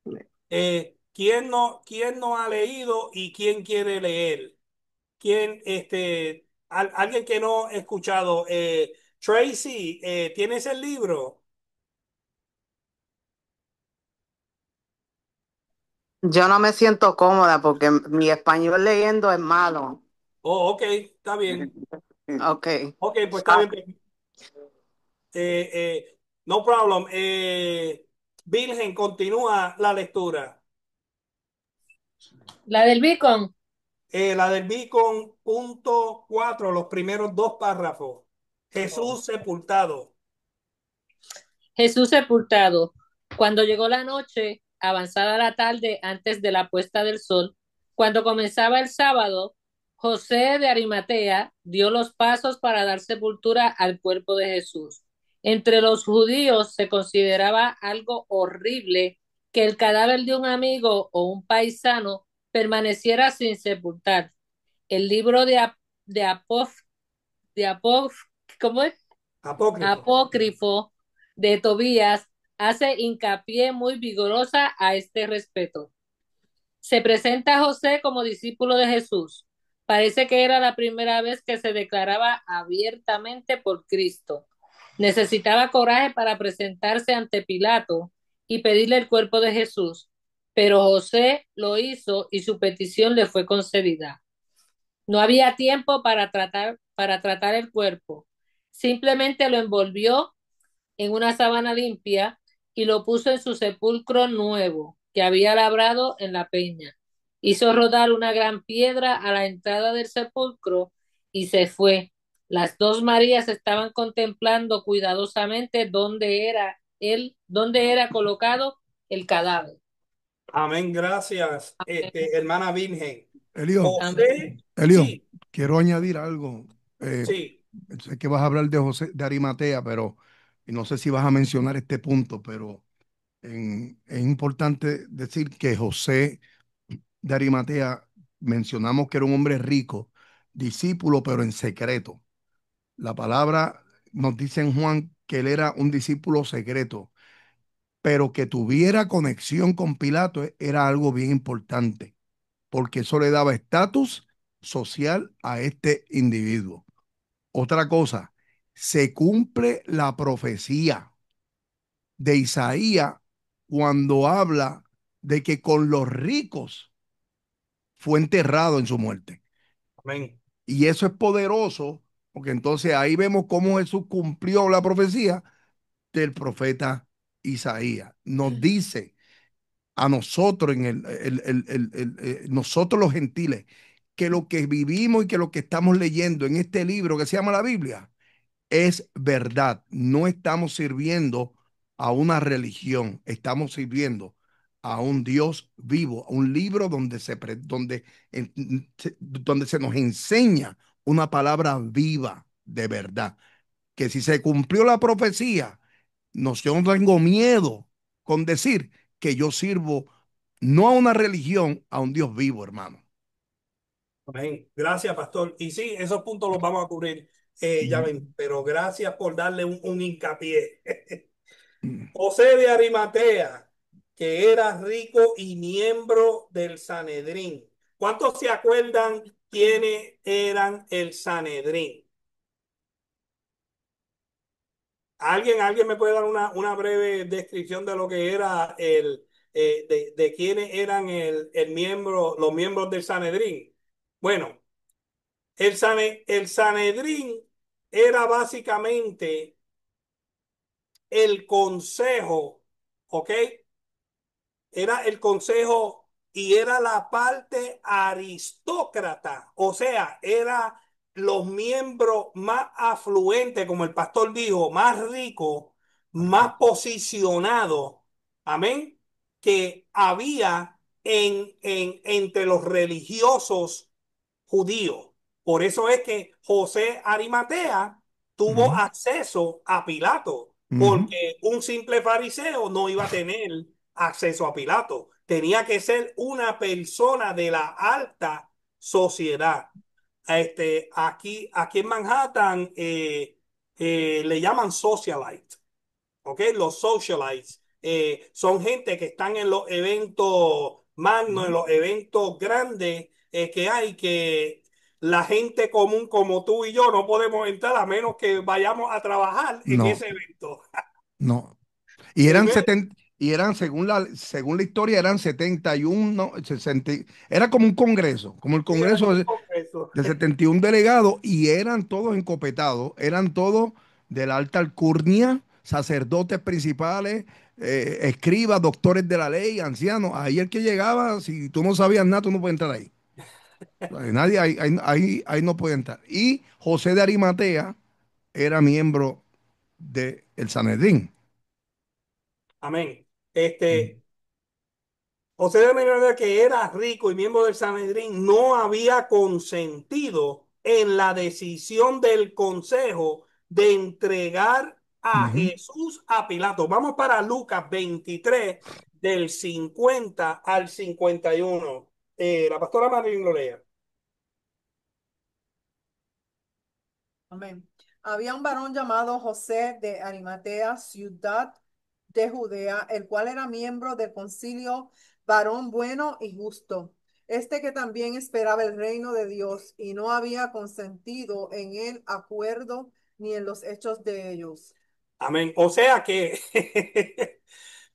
Amén. ¿Quién no ha leído y quién quiere leer? Alguien que no ha escuchado? Tracy, ¿tienes el libro? Yo no me siento cómoda porque mi español leyendo es malo. Ok, está bien. Ok. Ok, pues está bien. No problem. Virgen, continúa la lectura. La del Beacon. La del Beacon, punto 4, los primeros 2 párrafos. Jesús sepultado. Jesús sepultado. Cuando llegó la noche, avanzada la tarde antes de la puesta del sol, cuando comenzaba el sábado, José de Arimatea dio los pasos para dar sepultura al cuerpo de Jesús. Entre los judíos se consideraba algo horrible que el cadáver de un amigo o un paisano permaneciera sin sepultar. El libro de Apof, de Apof, ¿cómo es? Apócrifo. Apócrifo de Tobías hace hincapié muy vigorosa a este respeto. Se presenta a José como discípulo de Jesús. Parece que era la primera vez que se declaraba abiertamente por Cristo. Necesitaba coraje para presentarse ante Pilato y pedirle el cuerpo de Jesús, pero José lo hizo y su petición le fue concedida. No había tiempo para tratar el cuerpo. Simplemente lo envolvió en una sábana limpia y lo puso en su sepulcro nuevo que había labrado en la peña. Hizo rodar una gran piedra a la entrada del sepulcro y se fue. Las dos Marías estaban contemplando cuidadosamente dónde era colocado el cadáver. Amén, gracias, hermana Virgen. Elio, José, Elio, sí, quiero añadir algo. Eh, sí, sé que vas a hablar de José de Arimatea, pero y no sé si vas a mencionar este punto, pero es importante decir que José de Arimatea mencionamos que era un hombre rico, discípulo, pero en secreto. La palabra nos dice en Juan que él era un discípulo secreto, pero que tuviera conexión con Pilato era algo bien importante, porque eso le daba estatus social a este individuo. Otra cosa, se cumple la profecía de Isaías cuando habla de que con los ricos fue enterrado en su muerte. amén, Y eso es poderoso, porque entonces ahí vemos cómo Jesús cumplió la profecía del profeta Isaías. Nos dice a nosotros, nosotros los gentiles, que lo que vivimos y que lo que estamos leyendo en este libro que se llama la Biblia es verdad. No estamos sirviendo a una religión, estamos sirviendo a un Dios vivo, a un libro donde se nos enseña una palabra viva de verdad. Que si se cumplió la profecía, yo no tengo miedo con decir que yo sirvo no a una religión, a un Dios vivo, hermano. amén. Gracias, pastor. Y sí, esos puntos los vamos a cubrir, ya Mm, ven, pero gracias por darle un hincapié. mm. José de Arimatea, que era rico y miembro del Sanedrín. ¿Cuántos se acuerdan quiénes eran el Sanedrín? ¿Alguien me puede dar una breve descripción de lo que era de quiénes eran los miembros del Sanedrín? Bueno, el Sanedrín era básicamente el consejo, ¿ok? Era el consejo y era la parte aristócrata, o sea, era los miembros más afluentes, como el pastor dijo, más ricos, más posicionados, amén, que había entre los religiosos judíos. Por eso es que José Arimatea tuvo Ujú, acceso a Pilato, ujú. porque un simple fariseo no iba a tener acceso a Pilato. Tenía que ser una persona de la alta sociedad. Aquí en Manhattan le llaman socialite. ¿Ok? Los socialites son gente que están en los eventos magnos, en los eventos grandes que hay, que la gente común como tú y yo no podemos entrar a menos que vayamos a trabajar en No, ese evento. no. Y eran Amen. 70, y eran, según la historia, eran 71, no, 60, era como un congreso, como el Sí, era congreso como un de, congreso. de 71 delegados, y eran todos encopetados, eran todos de la alta alcurnia, sacerdotes principales, escribas, doctores de la ley, ancianos. Ahí el que llegaba, si tú no sabías nada, tú no puedes entrar ahí. Nadie ahí no puede entrar. Y José de Arimatea era miembro del Sanedrín. Amén. José de Menor, que era rico y miembro del Sanedrín, no había consentido en la decisión del consejo de entregar a Ujú. Jesús a Pilato. Vamos para Lucas 23, del 50 al 51. La pastora Marilyn Lorea. Amén. Había un varón llamado José de Arimatea, ciudad de Judea, el cual era miembro del concilio, varón bueno y justo, este que también esperaba el reino de Dios y no había consentido en el acuerdo ni en los hechos de ellos. Amén. O sea que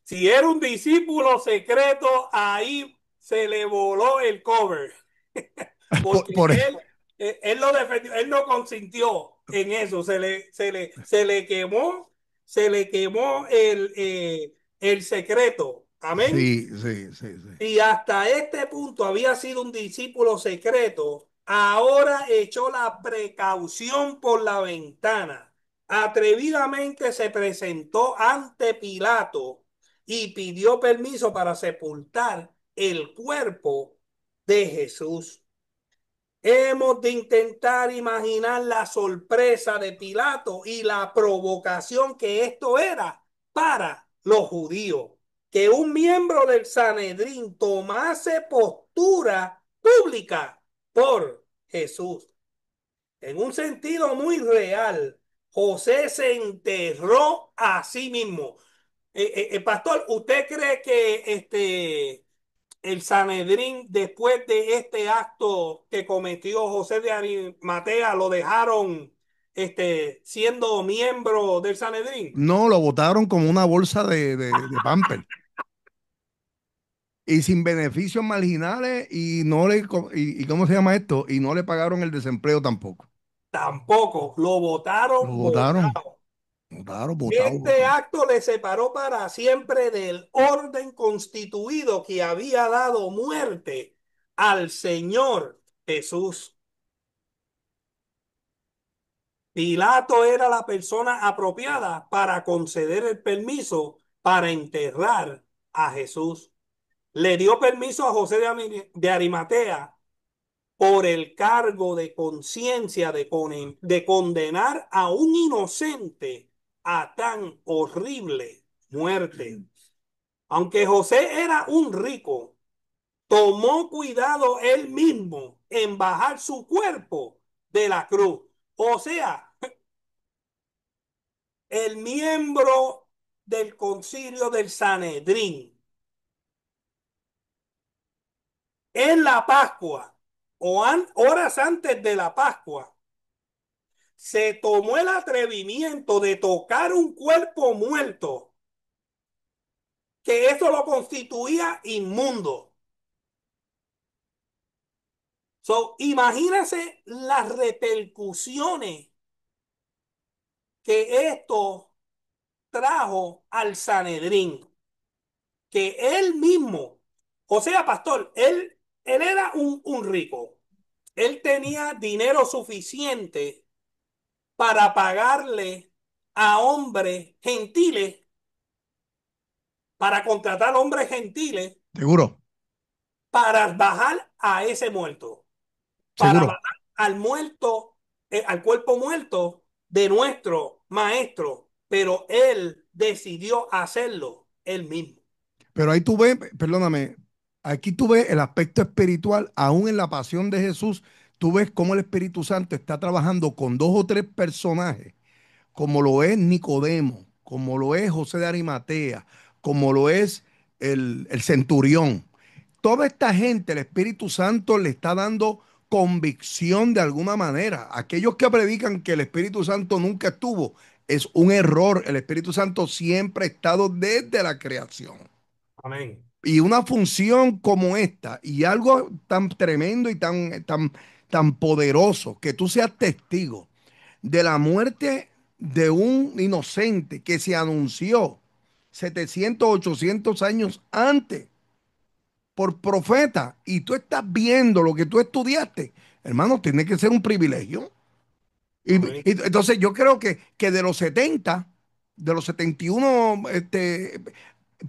si era un discípulo secreto, ahí se le voló el cover. Por, Porque por- él lo defendió, él no consintió en eso, se le quemó el secreto. Amén. sí, sí, sí, sí. Y hasta este punto había sido un discípulo secreto, ahora echó la precaución por la ventana. Atrevidamente se presentó ante Pilato y pidió permiso para sepultar el cuerpo de Jesús. Hemos de intentar imaginar la sorpresa de Pilato y la provocación que esto era para los judíos. Que un miembro del Sanedrín tomase postura pública por Jesús. En un sentido muy real, José se enterró a sí mismo. Pastor, ¿usted cree que el Sanedrín, después de este acto que cometió José de Arimatea, lo dejaron siendo miembro del Sanedrín? No, lo botaron como una bolsa de pamper y sin beneficios marginales y no le, y ¿cómo se llama esto? Y no le pagaron el desempleo tampoco. Tampoco, lo Lo votaron votaron, votado. votaron, votado, Este votado. acto le separó para siempre del orden constituido que había dado muerte al Señor Jesús. Pilato era la persona apropiada para conceder el permiso para enterrar a Jesús. Le dio permiso a José de Arimatea por el cargo de conciencia de condenar a un inocente a tan horrible muerte. Aunque José era un rico, tomó cuidado él mismo en bajar su cuerpo de la cruz. O sea, el miembro del concilio del Sanedrín en la Pascua o horas antes de la Pascua se tomó el atrevimiento de tocar un cuerpo muerto, que eso lo constituía inmundo. So, imagínense las repercusiones que esto trajo al Sanedrín, que él mismo, o sea, pastor, él era un rico, él tenía dinero suficiente para pagarle a hombres gentiles, para contratar hombres gentiles, Seguro, para bajar a ese muerto, para seguro. bajar al muerto, al cuerpo muerto de nuestro maestro, pero él decidió hacerlo él mismo. Pero ahí tú ves, perdóname, aquí tú ves el aspecto espiritual, aún en la pasión de Jesús, tú ves cómo el Espíritu Santo está trabajando con dos o tres personajes como lo es Nicodemo, como lo es José de Arimatea, como lo es el centurión. Toda esta gente, el Espíritu Santo le está dando convicción de alguna manera. Aquellos que predican que el Espíritu Santo nunca estuvo, es un error. El Espíritu Santo siempre ha estado desde la creación. Amén. Y una función como esta, y algo tan tremendo y tan poderoso, que tú seas testigo de la muerte de un inocente que se anunció 700, 800 años antes por profeta, y tú estás viendo lo que tú estudiaste, hermano, tiene que ser un privilegio. Amén. Entonces yo creo que de los 70, de los 71,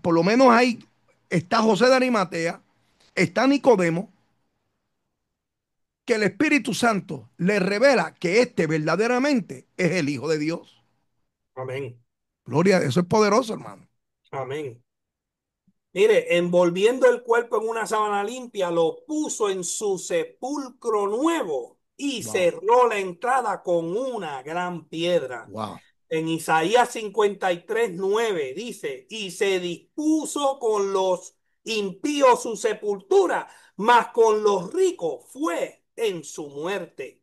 por lo menos ahí está José de Arimatea, está Nicodemo, que el Espíritu Santo le revela que este verdaderamente es el Hijo de Dios. Amén. Gloria, eso es poderoso, hermano. Amén. Mire, envolviendo el cuerpo en una sábana limpia, lo puso en su sepulcro nuevo y Wow, cerró la entrada con una gran piedra. wow. En Isaías 53:9 dice, y se dispuso con los impíos su sepultura, mas con los ricos fue en su muerte.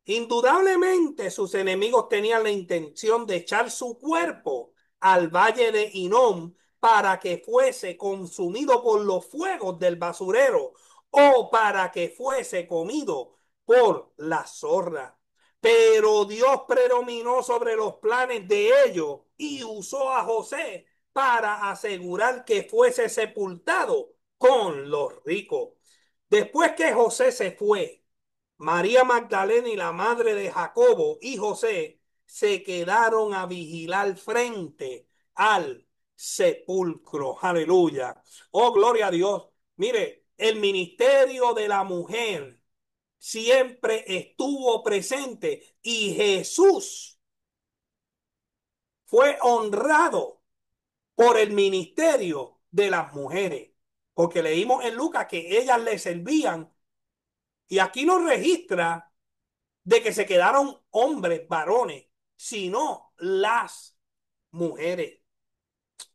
Indudablemente sus enemigos tenían la intención de echar su cuerpo al valle de Hinnom para que fuese consumido por los fuegos del basurero o para que fuese comido por la zorra. Pero Dios predominó sobre los planes de ellos y usó a José para asegurar que fuese sepultado con los ricos. Después que José se fue, María Magdalena y la madre de Jacobo y José se quedaron a vigilar frente al sepulcro. Aleluya. Oh, gloria a Dios. Mire, el ministerio de la mujer siempre estuvo presente y Jesús fue honrado por el ministerio de las mujeres. Porque leímos en Lucas que ellas le servían y aquí nos registra de que se quedaron hombres, varones, sino las mujeres.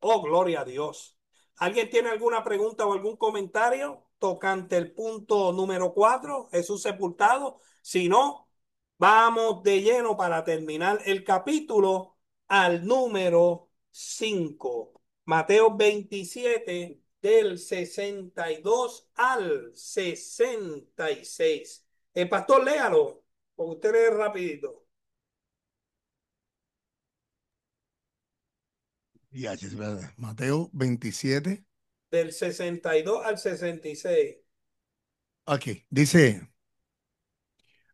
Oh, gloria a Dios. ¿Alguien tiene alguna pregunta o algún comentario tocante el punto número 4, Jesús sepultado? Si no, vamos de lleno para terminar el capítulo al número 5. Mateo 27 del 62 al 66. El pastor, léalo, porque usted lee rapidito. Mateo 27. Del 62 al 66. Aquí, dice,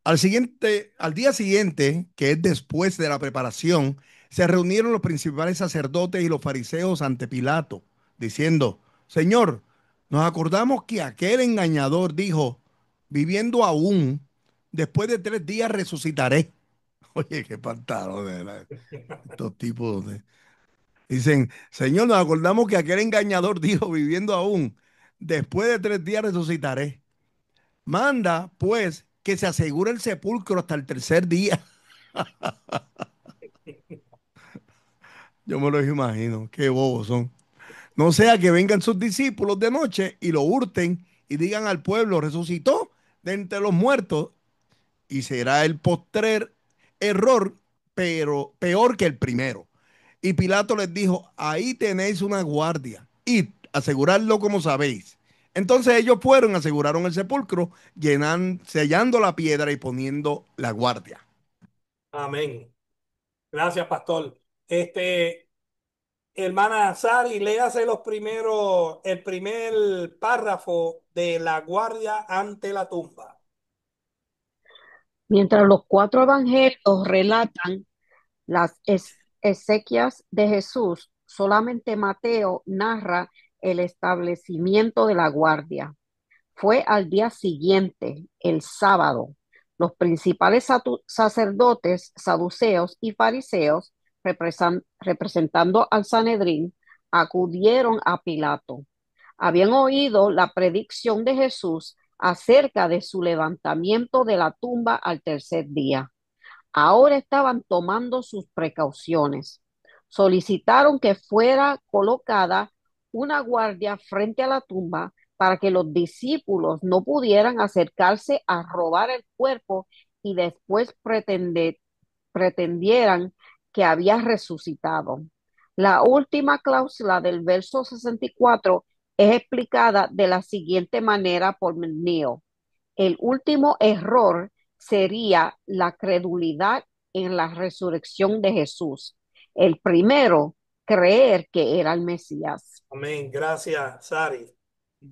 al día siguiente, que es después de la preparación, se reunieron los principales sacerdotes y los fariseos ante Pilato, diciendo, Señor, nos acordamos que aquel engañador dijo, viviendo aún, después de 3 días resucitaré. Oye, qué pantalón, ¿verdad? Estos tipos dicen, Señor, nos acordamos que aquel engañador dijo, viviendo aún, después de 3 días resucitaré. Manda, pues, que se asegure el sepulcro hasta el tercer día. Yo me los imagino, qué bobos son. No sea que vengan sus discípulos de noche y lo hurten y digan al pueblo, resucitó de entre los muertos, y será el postrer error, pero peor que el primero. Y Pilato les dijo, ahí tenéis una guardia, id, aseguradlo como sabéis. Entonces ellos fueron, aseguraron el sepulcro, sellando la piedra y poniendo la guardia. Amén. Gracias, pastor. Hermana Sari, léase el primer párrafo de la guardia ante la tumba. Mientras los cuatro evangelios relatan las exequias de Jesús, solamente Mateo narra el establecimiento de la guardia. Fue al día siguiente, el sábado. Los principales sacerdotes, saduceos y fariseos, representando al Sanedrín, acudieron a Pilato. Habían oído la predicción de Jesús acerca de su levantamiento de la tumba al tercer día. Ahora estaban tomando sus precauciones. Solicitaron que fuera colocada una guardia frente a la tumba para que los discípulos no pudieran acercarse a robar el cuerpo y después pretendieran que había resucitado. La última cláusula del verso 64 es explicada de la siguiente manera por Neil. El último error sería la credulidad en la resurrección de Jesús. El primero, creer que era el Mesías. Amén. Gracias, Sari.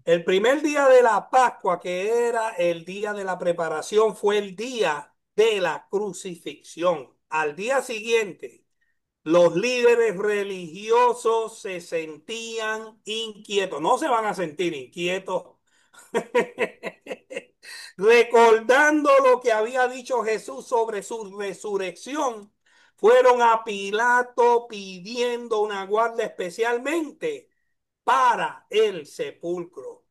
El primer día de la Pascua, que era el día de la preparación, fue el día de la crucifixión. Al día siguiente, los líderes religiosos se sentían inquietos. No se van a sentir inquietos. Recordando lo que había dicho Jesús sobre su resurrección, fueron a Pilato pidiendo una guardia especialmente para el sepulcro.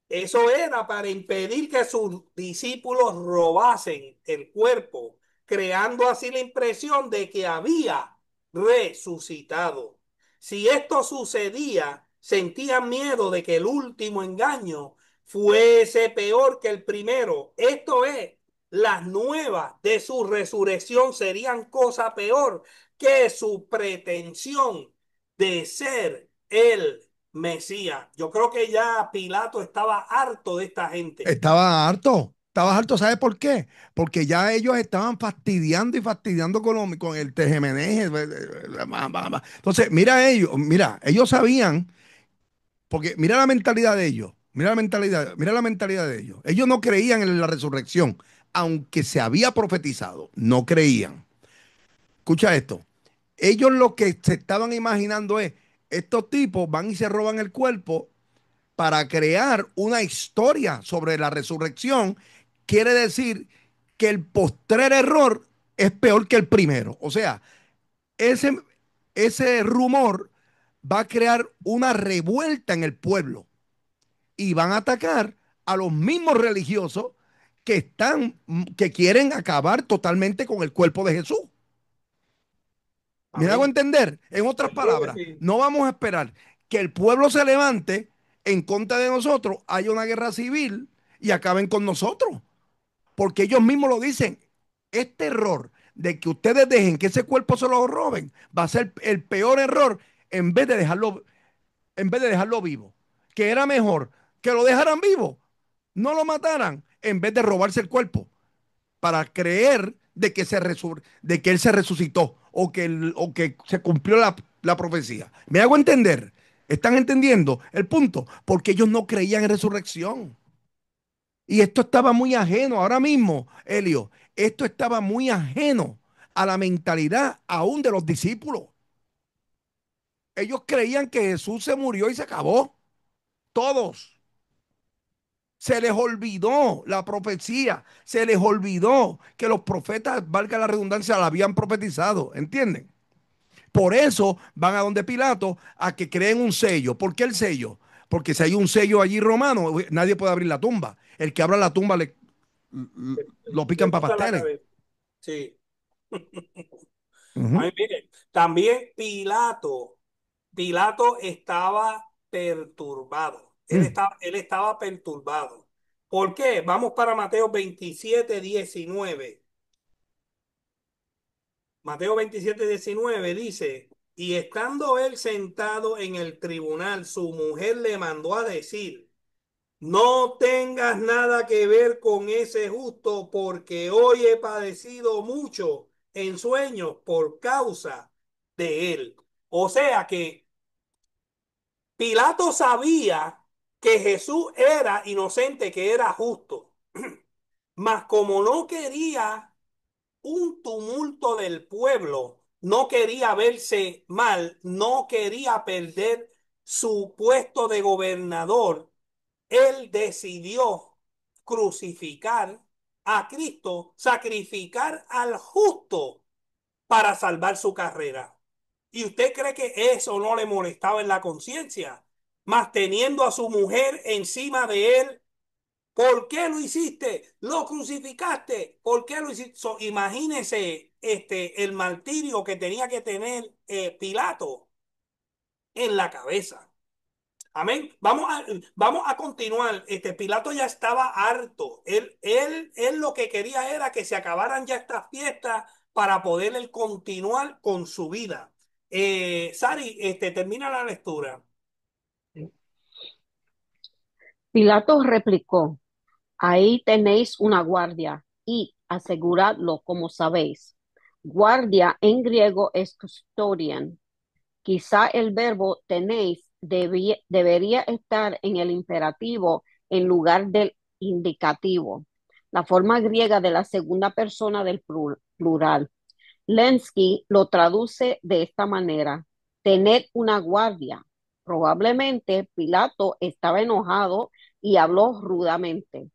Eso era para impedir que sus discípulos robasen el cuerpo, creando así la impresión de que había resucitado. Si esto sucedía, sentían miedo de que el último engaño fuese peor que el primero. Esto es, las nuevas de su resurrección serían cosa peor que su pretensión de ser el Mesías. Yo creo que ya Pilato estaba harto de esta gente. Estaba harto, ¿sabes por qué? Porque ya ellos estaban fastidiando y fastidiando con el tejemeneje. Entonces, mira, ellos sabían, porque mira la mentalidad de ellos, mira la mentalidad de ellos. Ellos no creían en la resurrección, aunque se había profetizado, no creían. Escucha esto, ellos lo que se estaban imaginando es, estos tipos van y se roban el cuerpo para crear una historia sobre la resurrección. Quiere decir que el postrer error es peor que el primero. O sea, ese, ese rumor va a crear una revuelta en el pueblo y van a atacar a los mismos religiosos que quieren acabar totalmente con el cuerpo de Jesús. ¿Me hago Amén. entender? En otras Seguro que palabras, sí. no vamos a esperar que el pueblo se levante en contra de nosotros, haya una guerra civil y acaben con nosotros. Porque ellos mismos lo dicen. Este error de que ustedes dejen que ese cuerpo se lo roben va a ser el peor error en vez de dejarlo vivo. Que era mejor que lo dejaran vivo, no lo mataran, en vez de robarse el cuerpo para creer de que él se resucitó o que se cumplió la profecía. ¿Me hago entender? ¿Están entendiendo el punto? Porque ellos no creían en resurrección. Y esto estaba muy ajeno, ahora mismo, Helio, esto estaba muy ajeno a la mentalidad aún de los discípulos. Ellos creían que Jesús se murió y se acabó. Todos. Se les olvidó la profecía, se les olvidó que los profetas, valga la redundancia, la habían profetizado, ¿entienden? Por eso van a donde Pilato a que creen un sello. ¿Por qué el sello? Porque si hay un sello allí romano, nadie puede abrir la tumba. El que abra la tumba lo Le pican para corta la pasteles. cabeza. Sí. Ujú. Ay, mire, también Pilato estaba perturbado. Mm. Él estaba perturbado. ¿Por qué? Vamos para Mateo 27:19. Mateo 27:19 dice, y estando él sentado en el tribunal, su mujer le mandó a decir, no tengas nada que ver con ese justo, porque hoy he padecido mucho en sueños por causa de él. O sea que Pilato sabía que Jesús era inocente, que era justo, mas como no quería un tumulto del pueblo, no quería verse mal, no quería perder su puesto de gobernador, él decidió crucificar a Cristo, sacrificar al justo para salvar su carrera. ¿Y usted cree que eso no le molestaba en la conciencia? Más teniendo a su mujer encima de él, ¿por qué lo hiciste? Lo crucificaste. ¿Por qué lo hiciste? Imagínese el martirio que tenía que tener Pilato en la cabeza. Amén. Vamos a continuar. Pilato ya estaba harto. Él lo que quería era que se acabaran ya estas fiestas para poder él continuar con su vida. Sari, termina la lectura. Pilato replicó, ahí tenéis una guardia y aseguradlo como sabéis. Guardia en griego es custodian. Quizá el verbo tenéis debería estar en el imperativo en lugar del indicativo, la forma griega de la segunda persona del plural. Lenski lo traduce de esta manera: tener una guardia. Probablemente Pilato estaba enojado y habló rudamente.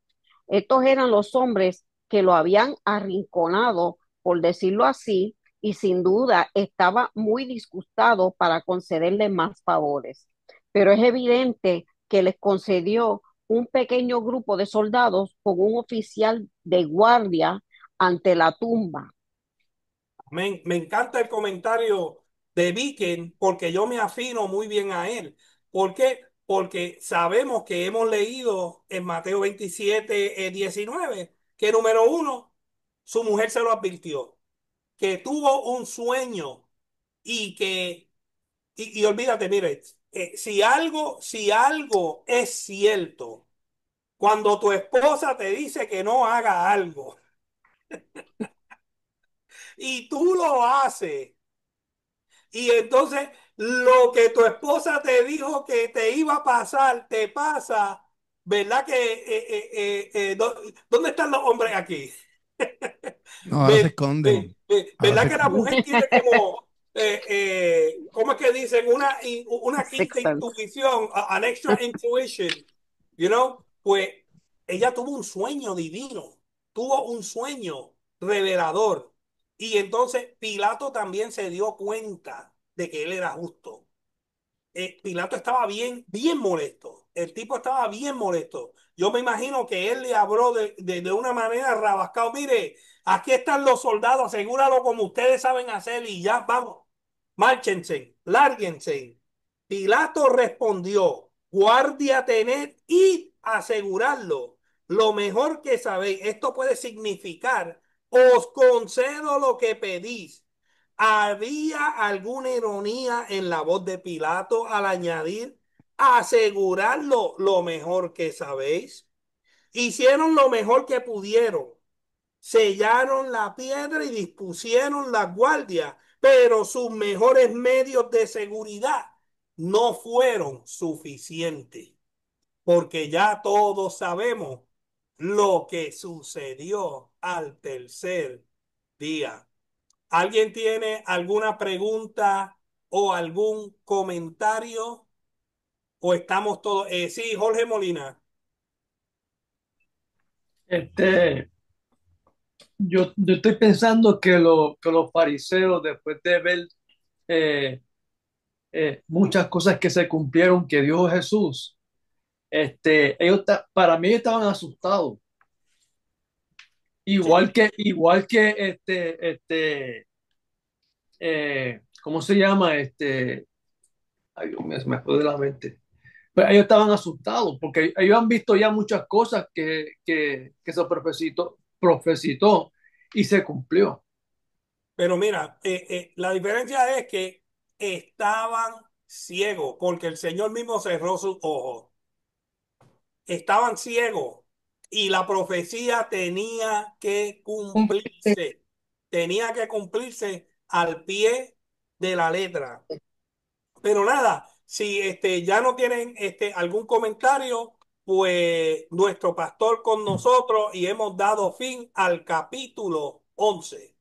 Estos eran los hombres que lo habían arrinconado, por decirlo así, y sin duda estaba muy disgustado para concederle más favores. Pero es evidente que les concedió un pequeño grupo de soldados con un oficial de guardia ante la tumba. Me encanta el comentario de Viken porque yo me afino muy bien a él. ¿Por qué? Porque sabemos que hemos leído en Mateo 27, 19, que número uno, su mujer se lo advirtió, que tuvo un sueño y que, y olvídate, mire, si algo es cierto, cuando tu esposa te dice que no haga algo y tú lo haces, y entonces lo que tu esposa te dijo que te iba a pasar, te pasa, ¿verdad? ¿Dónde están los hombres aquí? No, ahora se esconden. Ahora ¿Verdad se que la esconden. mujer tiene como, ¿cómo es que dicen? Una Sixth quinta sense. intuición, an extra intuition, you know? Pues ella tuvo un sueño divino, tuvo un sueño revelador. Y entonces Pilato también se dio cuenta de que él era justo. Pilato estaba bien, bien molesto. El tipo estaba bien molesto. Yo me imagino que él le habló de una manera rabascado. Mire, aquí están los soldados, asegúralo como ustedes saben hacer y ya vamos. Márchense, lárguense. Pilato respondió, guardia tened y asegurarlo. Lo mejor que sabéis, esto puede significar, os concedo lo que pedís. ¿Había alguna ironía en la voz de Pilato al añadir, asegurarlo lo mejor que sabéis? Hicieron lo mejor que pudieron, sellaron la piedra y dispusieron la guardia, pero sus mejores medios de seguridad no fueron suficientes, porque ya todos sabemos lo que sucedió al tercer día. ¿Alguien tiene alguna pregunta o algún comentario? ¿O estamos todos? Sí, Jorge Molina. Este, yo estoy pensando que los fariseos, después de ver eh, muchas cosas que se cumplieron que dijo Jesús, para mí estaban asustados. Sí, Igual que ¿cómo se llama? Ay, Dios mío, se me fue de la mente. Pero ellos estaban asustados porque ellos han visto ya muchas cosas que se profetizó y se cumplió. pero mira, la diferencia es que estaban ciegos, porque el Señor mismo cerró sus ojos. Estaban ciegos y la profecía tenía que cumplirse al pie de la letra. Pero nada, si ya no tienen algún comentario, pues nuestro pastor con nosotros y hemos dado fin al capítulo 11.